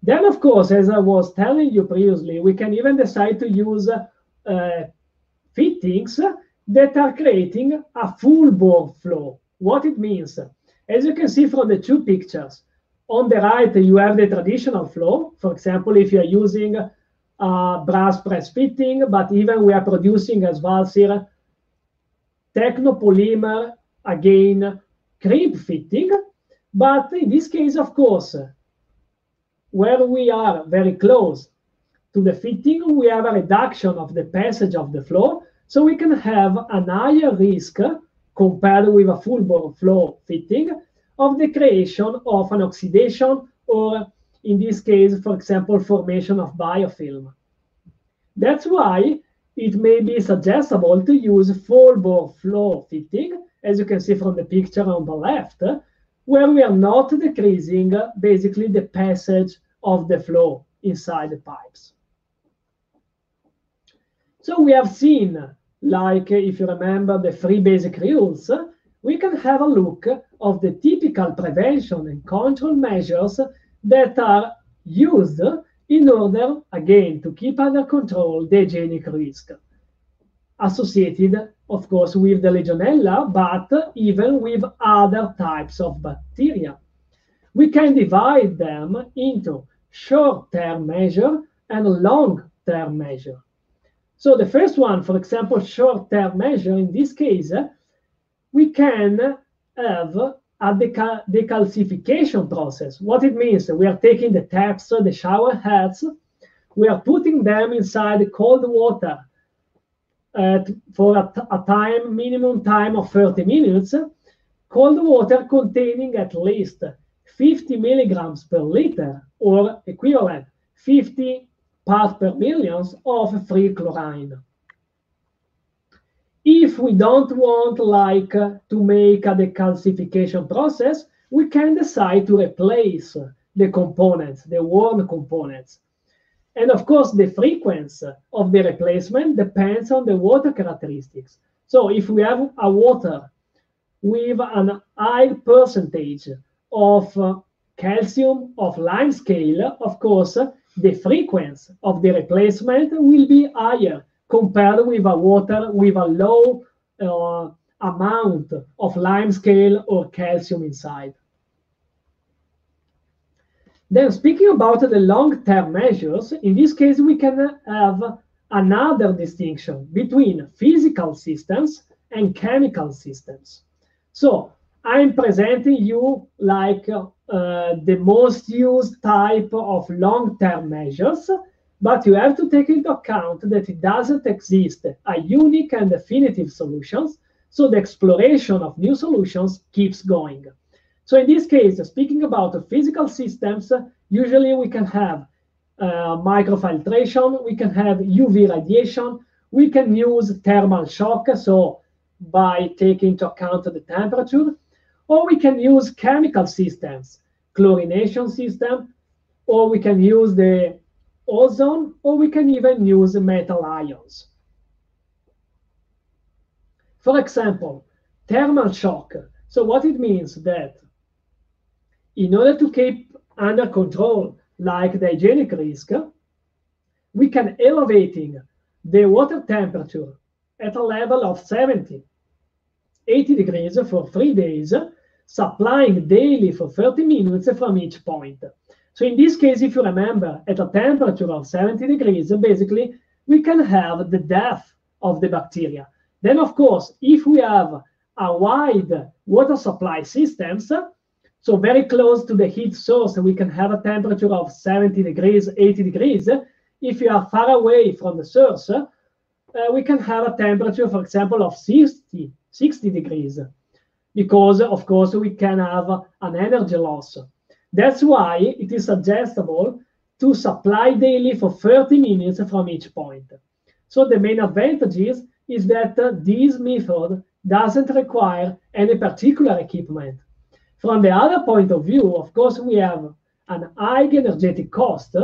Then, of course, as I was telling you previously, we can even decide to use fittings that are creating a full bore flow. What it means, as you can see from the two pictures, on the right, you have the traditional flow. For example, if you're using brass press fitting, but even we are producing as well here technopolymer, again, creep fitting. But in this case, of course, where we are very close to the fitting, we have a reduction of the passage of the flow. So we can have a higher risk compared with a full bore flow fitting of the creation of an oxidation, or in this case, for example, formation of biofilm. That's why it may be suggestible to use full bore flow fitting, as you can see from the picture on the left, where we are not decreasing basically the passage of the flow inside the pipes. So we have seen, like if you remember the 3 basic rules, we can have a look of the typical prevention and control measures that are used in order, again, to keep under control the hygienic risk associated, of course, with the Legionella, but even with other types of bacteria. We can divide them into short-term measure and long-term measure. So the first one, for example, short-term measure, in this case, we can have a decalcification process. What it means, we are taking the taps, the shower heads, we are putting them inside cold water for a minimum time of 30 minutes, cold water containing at least 50 milligrams per liter, or equivalent 50 parts per million of free chlorine. If we don't want to make a decalcification process, we can decide to replace the components, the worn components. And of course, the frequency of the replacement depends on the water characteristics. So if we have a water with an high percentage of calcium of lime scale, of course, the frequency of the replacement will be higher compared with a water with a low amount of lime scale or calcium inside. Then speaking about the long-term measures, in this case, we can have another distinction between physical systems and chemical systems. So I'm presenting you the most used type of long-term measures, but you have to take into account that it doesn't exist a unique and definitive solutions, so the exploration of new solutions keeps going. So in this case, speaking about physical systems, usually we can have microfiltration, we can have UV radiation, we can use thermal shock, so by taking into account the temperature, or we can use chemical systems, chlorination system, or we can use the ozone, or we can even use metal ions. For example, thermal shock. So what it means that in order to keep under control the hygienic risk, we can elevating the water temperature at a level of 70, 80 degrees for 3 days, supplying daily for 30 minutes from each point. So in this case, if you remember, at a temperature of 70 degrees, basically, we can have the death of the bacteria. Then, of course, if we have a wide water supply systems, so very close to the heat source, we can have a temperature of 70 degrees, 80 degrees. If you are far away from the source, we can have a temperature, for example, of 60 degrees, because, of course, we can have an energy loss. That's why it is suggestible to supply daily for 30 minutes from each point. So the main advantage is that this method doesn't require any particular equipment. From the other point of view, of course, we have an high energetic cost,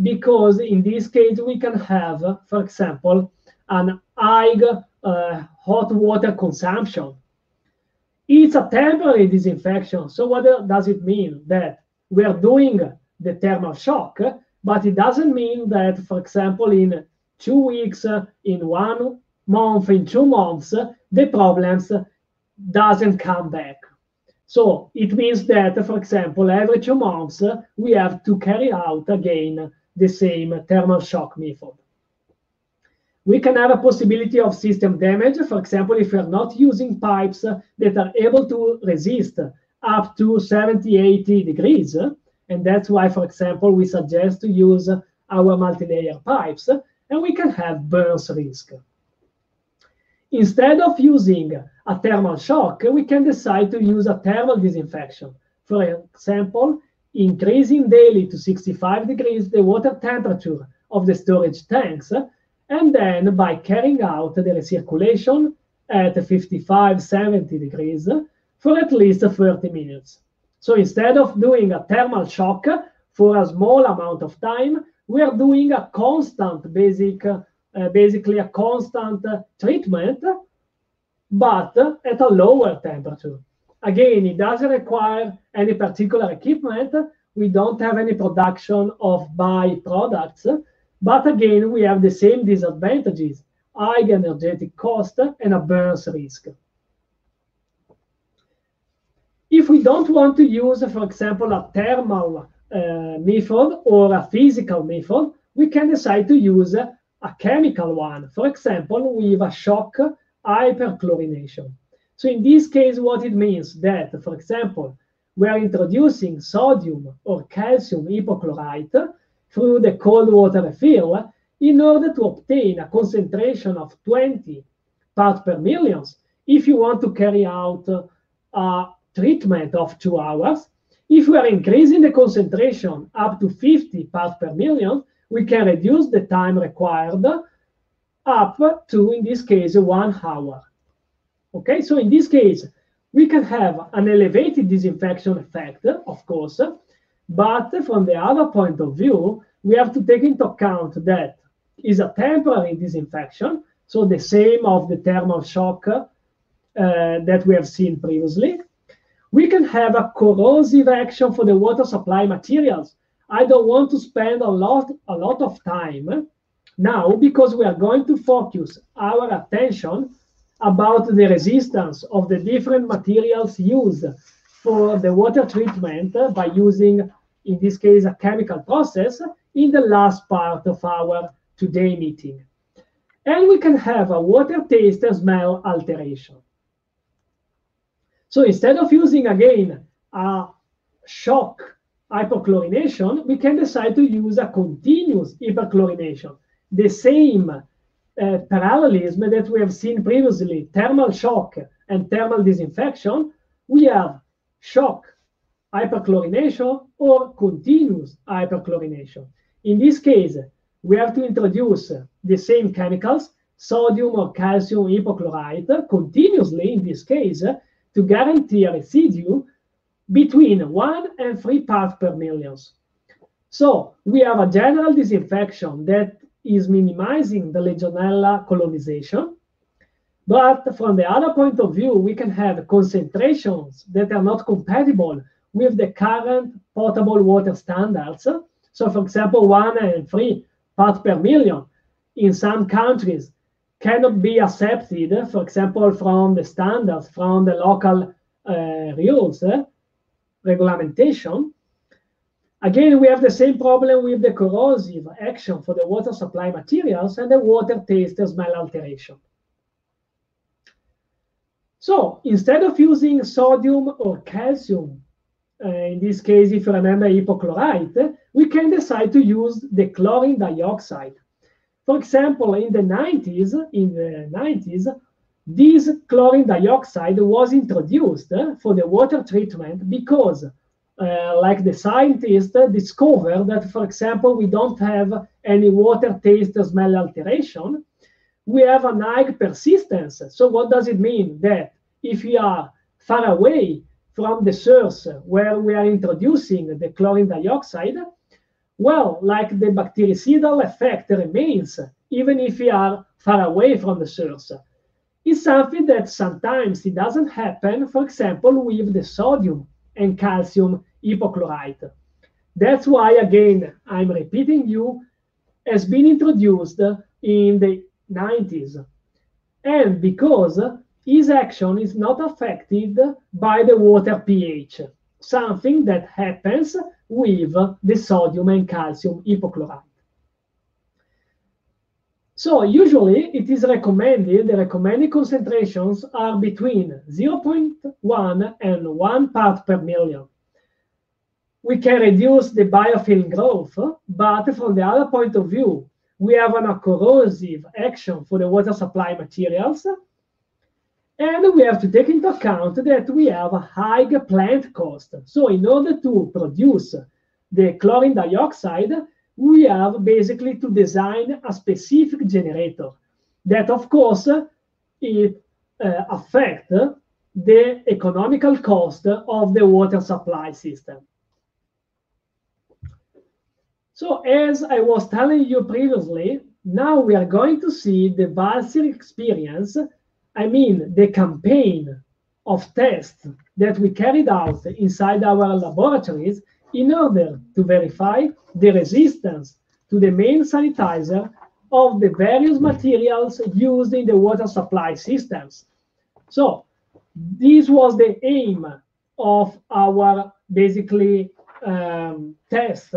because in this case, we can have, for example, an high hot water consumption. It's a temporary disinfection. So what does it mean? That we are doing the thermal shock, but it doesn't mean that, for example, in 2 weeks, in 1 month, in 2 months, the problems doesn't come back. So it means that, for example, every 2 months, we have to carry out again the same thermal shock method. We can have a possibility of system damage. For example, if we are not using pipes that are able to resist up to 70, 80 degrees. And that's why, for example, we suggest to use our multi-layer pipes, and we can have burns risk. Instead of using a thermal shock, we can decide to use a thermal disinfection. For example, increasing daily to 65 degrees the water temperature of the storage tanks, and then by carrying out the recirculation at 55, 70 degrees for at least 30 minutes. So instead of doing a thermal shock for a small amount of time, we are doing a constant, basically a constant treatment, but at a lower temperature. Again, it doesn't require any particular equipment. We don't have any production of byproducts. But again, we have the same disadvantages, high energetic cost and a burns risk. If we don't want to use, for example, a thermal method or a physical method, we can decide to use a chemical one, for example, with a shock hyperchlorination. So in this case, what it means that, for example, we are introducing sodium or calcium hypochlorite through the cold water refill in order to obtain a concentration of 20 parts per million. If you want to carry out a treatment of 2 hours, if we are increasing the concentration up to 50 parts per million, we can reduce the time required up to, in this case, 1 hour. Okay, so in this case, we can have an elevated disinfection effect, of course, but from the other point of view, we have to take into account that is a temporary disinfection, so the same of the thermal shock that we have seen previously. We can have a corrosive action for the water supply materials. I don't want to spend a lot of time now because we are going to focus our attention about the resistance of the different materials used for the water treatment by using, in this case, a chemical process in the last part of our today meeting. And we can have a water taste and smell alteration. So instead of using, again, a shock hyperchlorination, we can decide to use a continuous hyperchlorination, the same parallelism that we have seen previously, thermal shock and thermal disinfection. We have shock hyperchlorination or continuous hyperchlorination. In this case, we have to introduce the same chemicals, sodium or calcium hypochlorite, continuously in this case, to guarantee a residue between 1 and 3 parts per million. So we have a general disinfection that is minimizing the Legionella colonization. But from the other point of view, we can have concentrations that are not compatible with the current potable water standards. So for example, 1 and 3 parts per million in some countries cannot be accepted, for example, from the standards, from the local rules, regulation. Again, we have the same problem with the corrosive action for the water supply materials and the water taste and smell alteration. So instead of using sodium or calcium, in this case, if you remember hypochlorite, we can decide to use the chlorine dioxide. For example, in the 90s, this chlorine dioxide was introduced for the water treatment because like the scientists discovered that, for example, we don't have any water taste or smell alteration. We have an high persistence. So what does it mean? That if we are far away from the source where we are introducing the chlorine dioxide, well, like the bactericidal effect remains, even if we are far away from the source. It's something that sometimes it doesn't happen, for example, with the sodium and calcium hypochlorite. That's why, again, I'm repeating you, has been introduced in the 90s. And because its action is not affected by the water pH, something that happens with the sodium and calcium hypochlorite. So usually it is recommended, the recommended concentrations are between 0.1 and 1 part per million. We can reduce the biofilm growth, but from the other point of view, we have a corrosive action for the water supply materials. And we have to take into account that we have a high plant cost. So in order to produce the chlorine dioxide, we have basically to design a specific generator that, of course, it affects the economical cost of the water supply system. So as I was telling you previously, now we are going to see the Valsir experience, I mean the campaign of tests that we carried out inside our laboratories in order to verify the resistance to the main sanitizer of the various materials used in the water supply systems. So this was the aim of our basically test.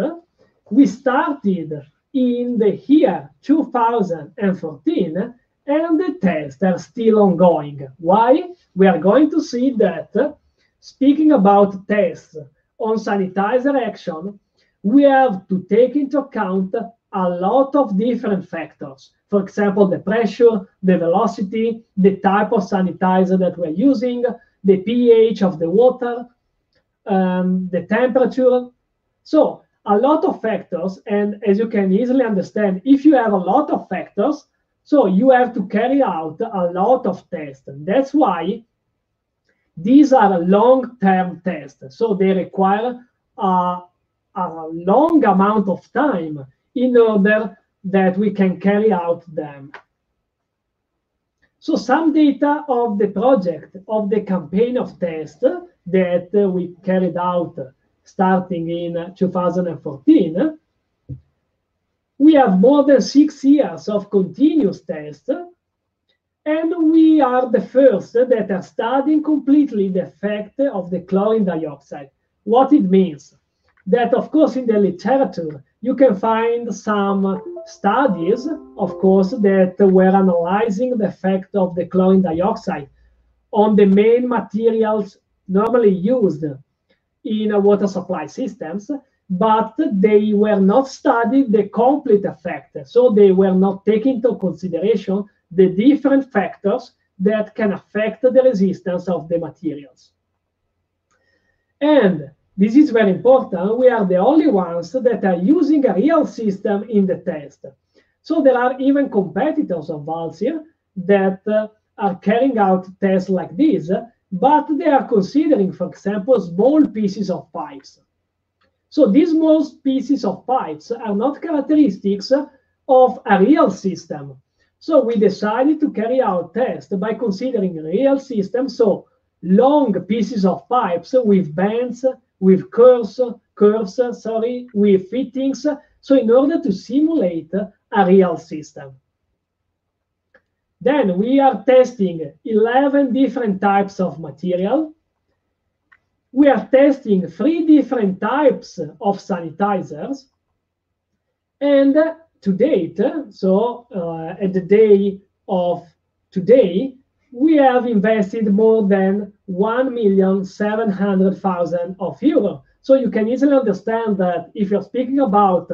We started in the year 2014, and the tests are still ongoing. Why? We are going to see that, speaking about tests on sanitizer action, we have to take into account a lot of different factors. For example, the pressure, the velocity, the type of sanitizer that we're using, the pH of the water, the temperature. So a lot of factors, and as you can easily understand, if you have a lot of factors, so you have to carry out a lot of tests. That's why these are long-term tests. So they require a long amount of time in order that we can carry out them. So some data of the project, of the campaign of tests that we carried out starting in 2014, we have more than 6 years of continuous tests, and we are the first that are studying completely the effect of the chlorine dioxide. What it means? That, of course, in the literature, you can find some studies, of course, that were analyzing the effect of the chlorine dioxide on the main materials normally used in water supply systems, but they were not studied the complete effect. So they were not taking into consideration the different factors that can affect the resistance of the materials. And this is very important. We are the only ones that are using a real system in the test. So there are even competitors of Valsir that are carrying out tests like this, but they are considering, for example, small pieces of pipes. So these small pieces of pipes are not characteristics of a real system. So we decided to carry out tests by considering a real system, so long pieces of pipes with bands, with curves, with fittings, so in order to simulate a real system. Then we are testing 11 different types of material. We are testing 3 different types of sanitizers. And to date, so at the day of today, we have invested more than 1,700,000 euros. So you can easily understand that if you're speaking about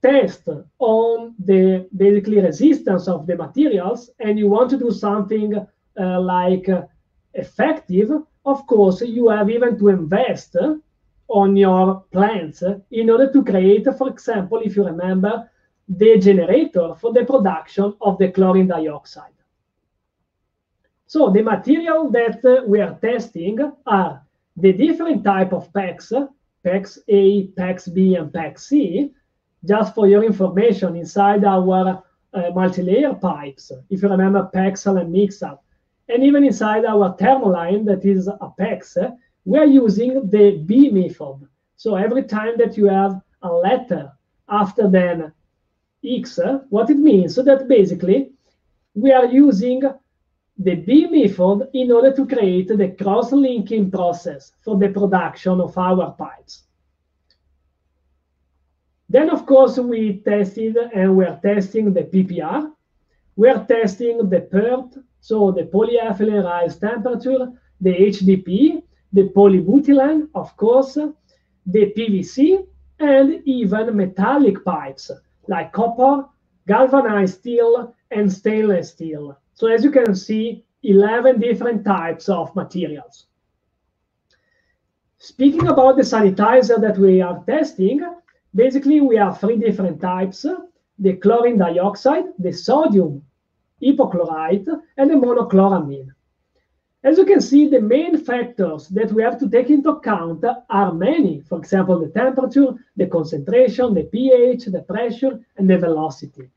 test on the basically resistance of the materials and you want to do something like effective, of course, you have even to invest on your plants in order to create, for example, if you remember, the generator for the production of the chlorine dioxide. So the material that we are testing are the different type of packs, packs A, packs B, and packs C. Just for your information, inside our multi-layer pipes, if you remember Paxel and Mixel, and even inside our thermoline, that is a PEX, we are using the B method. So every time that you have a letter after then X, what it means so that basically we are using the B method in order to create the cross-linking process for the production of our pipes. Then, of course, we tested and we are testing the PPR. We are testing the PERT, so the polyethylene rise temperature, the HDPE, the polybutylene, of course, the PVC, and even metallic pipes like copper, galvanized steel, and stainless steel. So as you can see, 11 different types of materials. Speaking about the sanitizer that we are testing, basically we have 3 different types: the chlorine dioxide, the sodium hypochlorite, and the monochloramine. As you can see, the main factors that we have to take into account are many. For example, the temperature, the concentration, the pH, the pressure, and the velocity.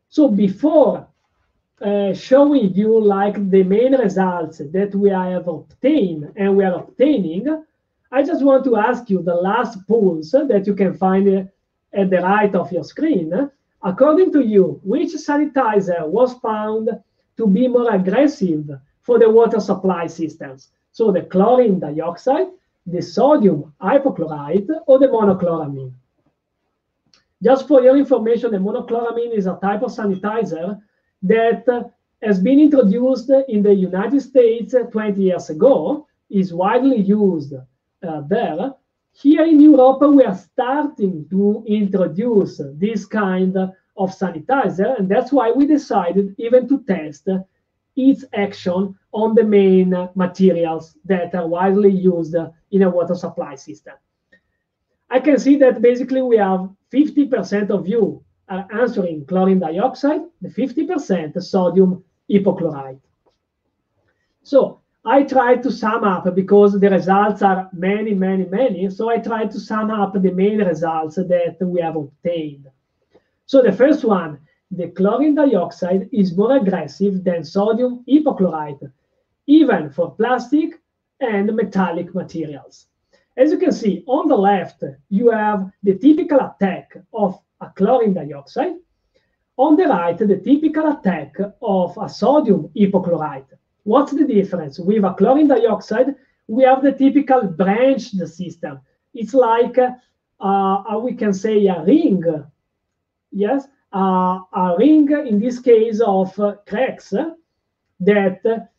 So before showing you like the main results that we have obtained and we are obtaining, I just want to ask you the last polls that you can find at the right of your screen. According to you, which sanitizer was found to be more aggressive for the water supply systems? So the chlorine dioxide, the sodium hypochlorite, or the monochloramine? Just for your information, the monochloramine is a type of sanitizer that has been introduced in the United States 20 years ago, is widely used there. Here in Europe, we are starting to introduce this kind of sanitizer, and that's why we decided even to test its action on the main materials that are widely used in a water supply system. I can see that basically we have 50% of you are answering chlorine dioxide, the 50% sodium hypochlorite. So I tried to sum up, because the results are many, many, many. So I tried to sum up the main results that we have obtained. So the first one, the chlorine dioxide is more aggressive than sodium hypochlorite, even for plastic and metallic materials. As you can see, on the left, you have the typical attack of a chlorine dioxide. On the right, the typical attack of a sodium hypochlorite. What's the difference? With a chlorine dioxide, we have the typical branched system. It's like, we can say, a ring. Yes, a ring, in this case, of cracks that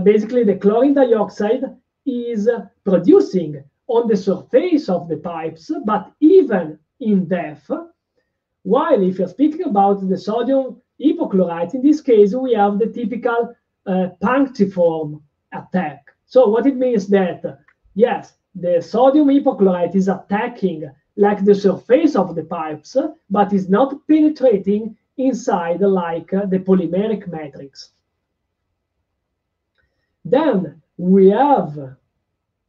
basically the chlorine dioxide is producing on the surface of the pipes, but even in depth. While if you're speaking about the sodium hypochlorite, in this case, we have the typical punctiform attack. So what it means that, yes, the sodium hypochlorite is attacking like the surface of the pipes, but is not penetrating inside like the polymeric matrix. Then we have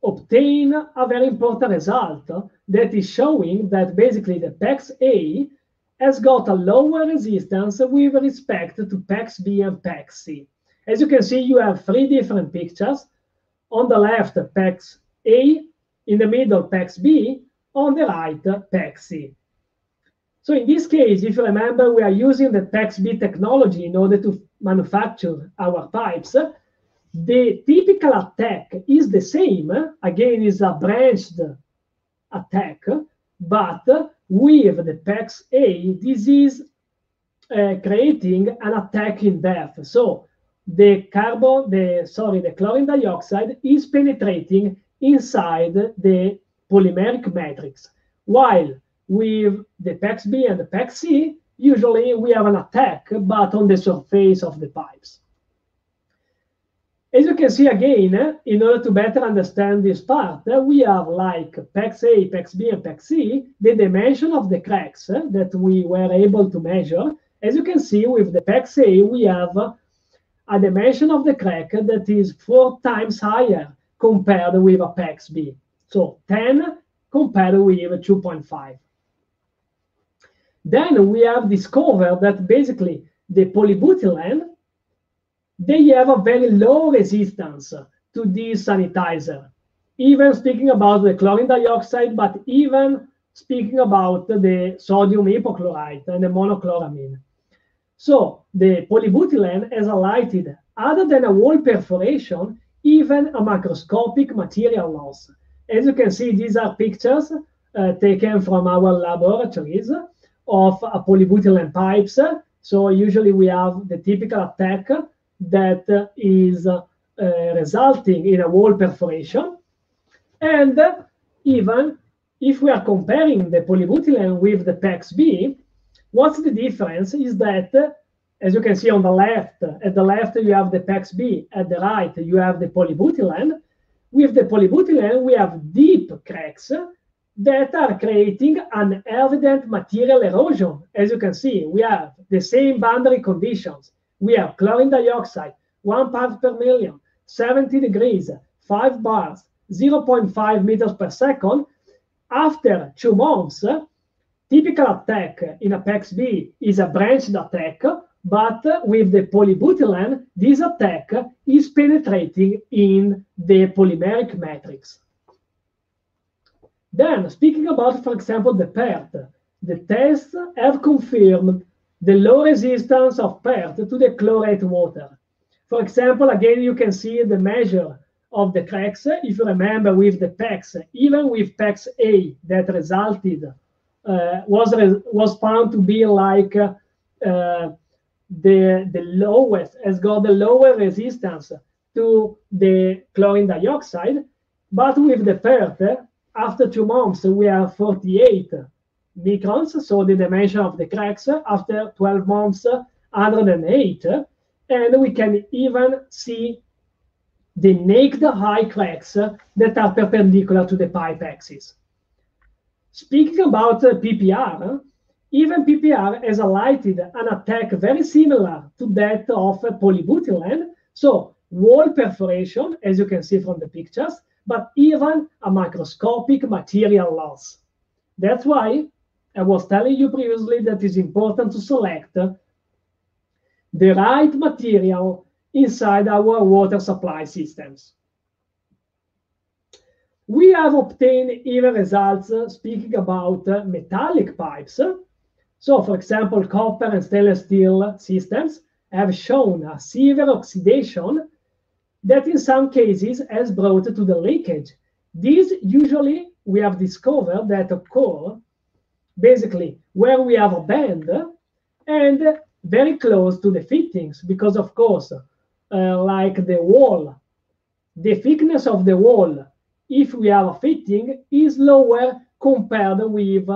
obtained a very important result that is showing that basically the PEX-A has got a lower resistance with respect to PEX-B and PEX-C. As you can see, you have 3 different pictures. On the left, PEX-A, in the middle, PEX-B, on the right, PEX-C. So in this case, if you remember, we are using the PEX-B technology in order to manufacture our pipes. The typical attack is the same. Again, is a branched attack, but with the PEX-A, this is creating an attack in depth. So the chlorine dioxide is penetrating inside the polymeric matrix, while with the PEX-B and the PEX-C, usually we have an attack, but on the surface of the pipes. As you can see again, in order to better understand this part, we have like PEX-A, PEX-B, and PEX-C, the dimension of the cracks that we were able to measure. As you can see, with the PEX-A, we have a dimension of the crack that is 4 times higher compared with a PEX-B. So 10 compared with 2.5. Then we have discovered that basically the polybutylene, they have a very low resistance to this sanitizer. Even speaking about the chlorine dioxide, but even speaking about the sodium hypochlorite and the monochloramine. So the polybutylene has highlighted, other than a wall perforation, even a macroscopic material loss. As you can see, these are pictures taken from our laboratories of polybutylene pipes. So usually we have the typical attack that is resulting in a wall perforation. And even if we are comparing the polybutylene with the PEX-B, what's the difference is that as you can see on the left, at the left you have the PEX-B, at the right you have the polybutylene. With the polybutylene, we have deep cracks that are creating an evident material erosion. As you can see, we have the same boundary conditions. We have chlorine dioxide, 1 part per million, 70 degrees, 5 bars, 0.5 meters per second. After 2 months, typical attack in a PEX-B is a branched attack, but with the polybutylene, this attack is penetrating in the polymeric matrix. Then, speaking about, for example, the PERT, the tests have confirmed the low resistance of PERT to the chlorate water. For example, again, you can see the measure of the cracks. If you remember with the PEX, even with PEX-A that resulted, was found to be like the lowest, has got the lower resistance to the chlorine dioxide. But with the PERT, after 2 months, we have 48 microns, so the dimension of the cracks. After 12 months, 108. And we can even see the naked high cracks that are perpendicular to the pipe axis. Speaking about PPR, even PPR has highlighted an attack very similar to that of polybutylene. So wall perforation, as you can see from the pictures, but even a microscopic material loss. That's why I was telling you previously that it's important to select the right material inside our water supply systems. We have obtained even results speaking about metallic pipes. So, for example, copper and stainless steel systems have shown a severe oxidation that in some cases has brought to the leakage. These usually we have discovered that occur basically where we have a bend and very close to the fittings, because of course, like the wall, the thickness of the wall, if we have a fitting, is lower compared with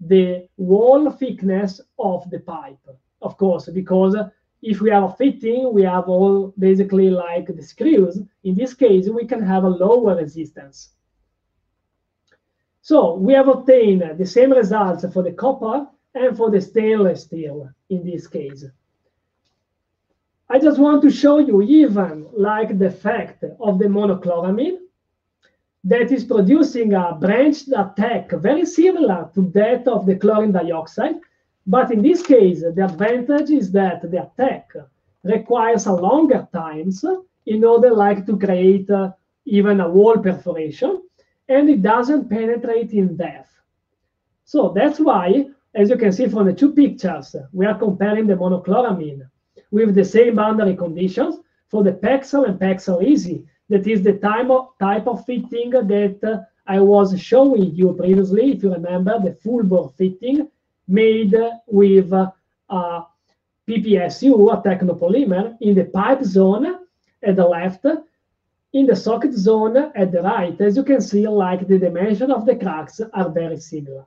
the wall thickness of the pipe. Of course, because if we have a fitting, we have all basically like the screws. In this case, we can have a lower resistance. So we have obtained the same results for the copper and for the stainless steel in this case. I just want to show you even like the effect of the monochloramine that is producing a branched attack very similar to that of the chlorine dioxide. But in this case, the advantage is that the attack requires a longer times in order like to create even a wall perforation, and it doesn't penetrate in depth. So that's why, as you can see from the 2 pictures, we are comparing the monochloramine with the same boundary conditions for the Pexel and Pexel Easy. That is the type of fitting that I was showing you previously, if you remember, the full bore fitting made with a PPSU, a technopolymer, in the pipe zone at the left, in the socket zone at the right. As you can see, like the dimension of the cracks are very similar.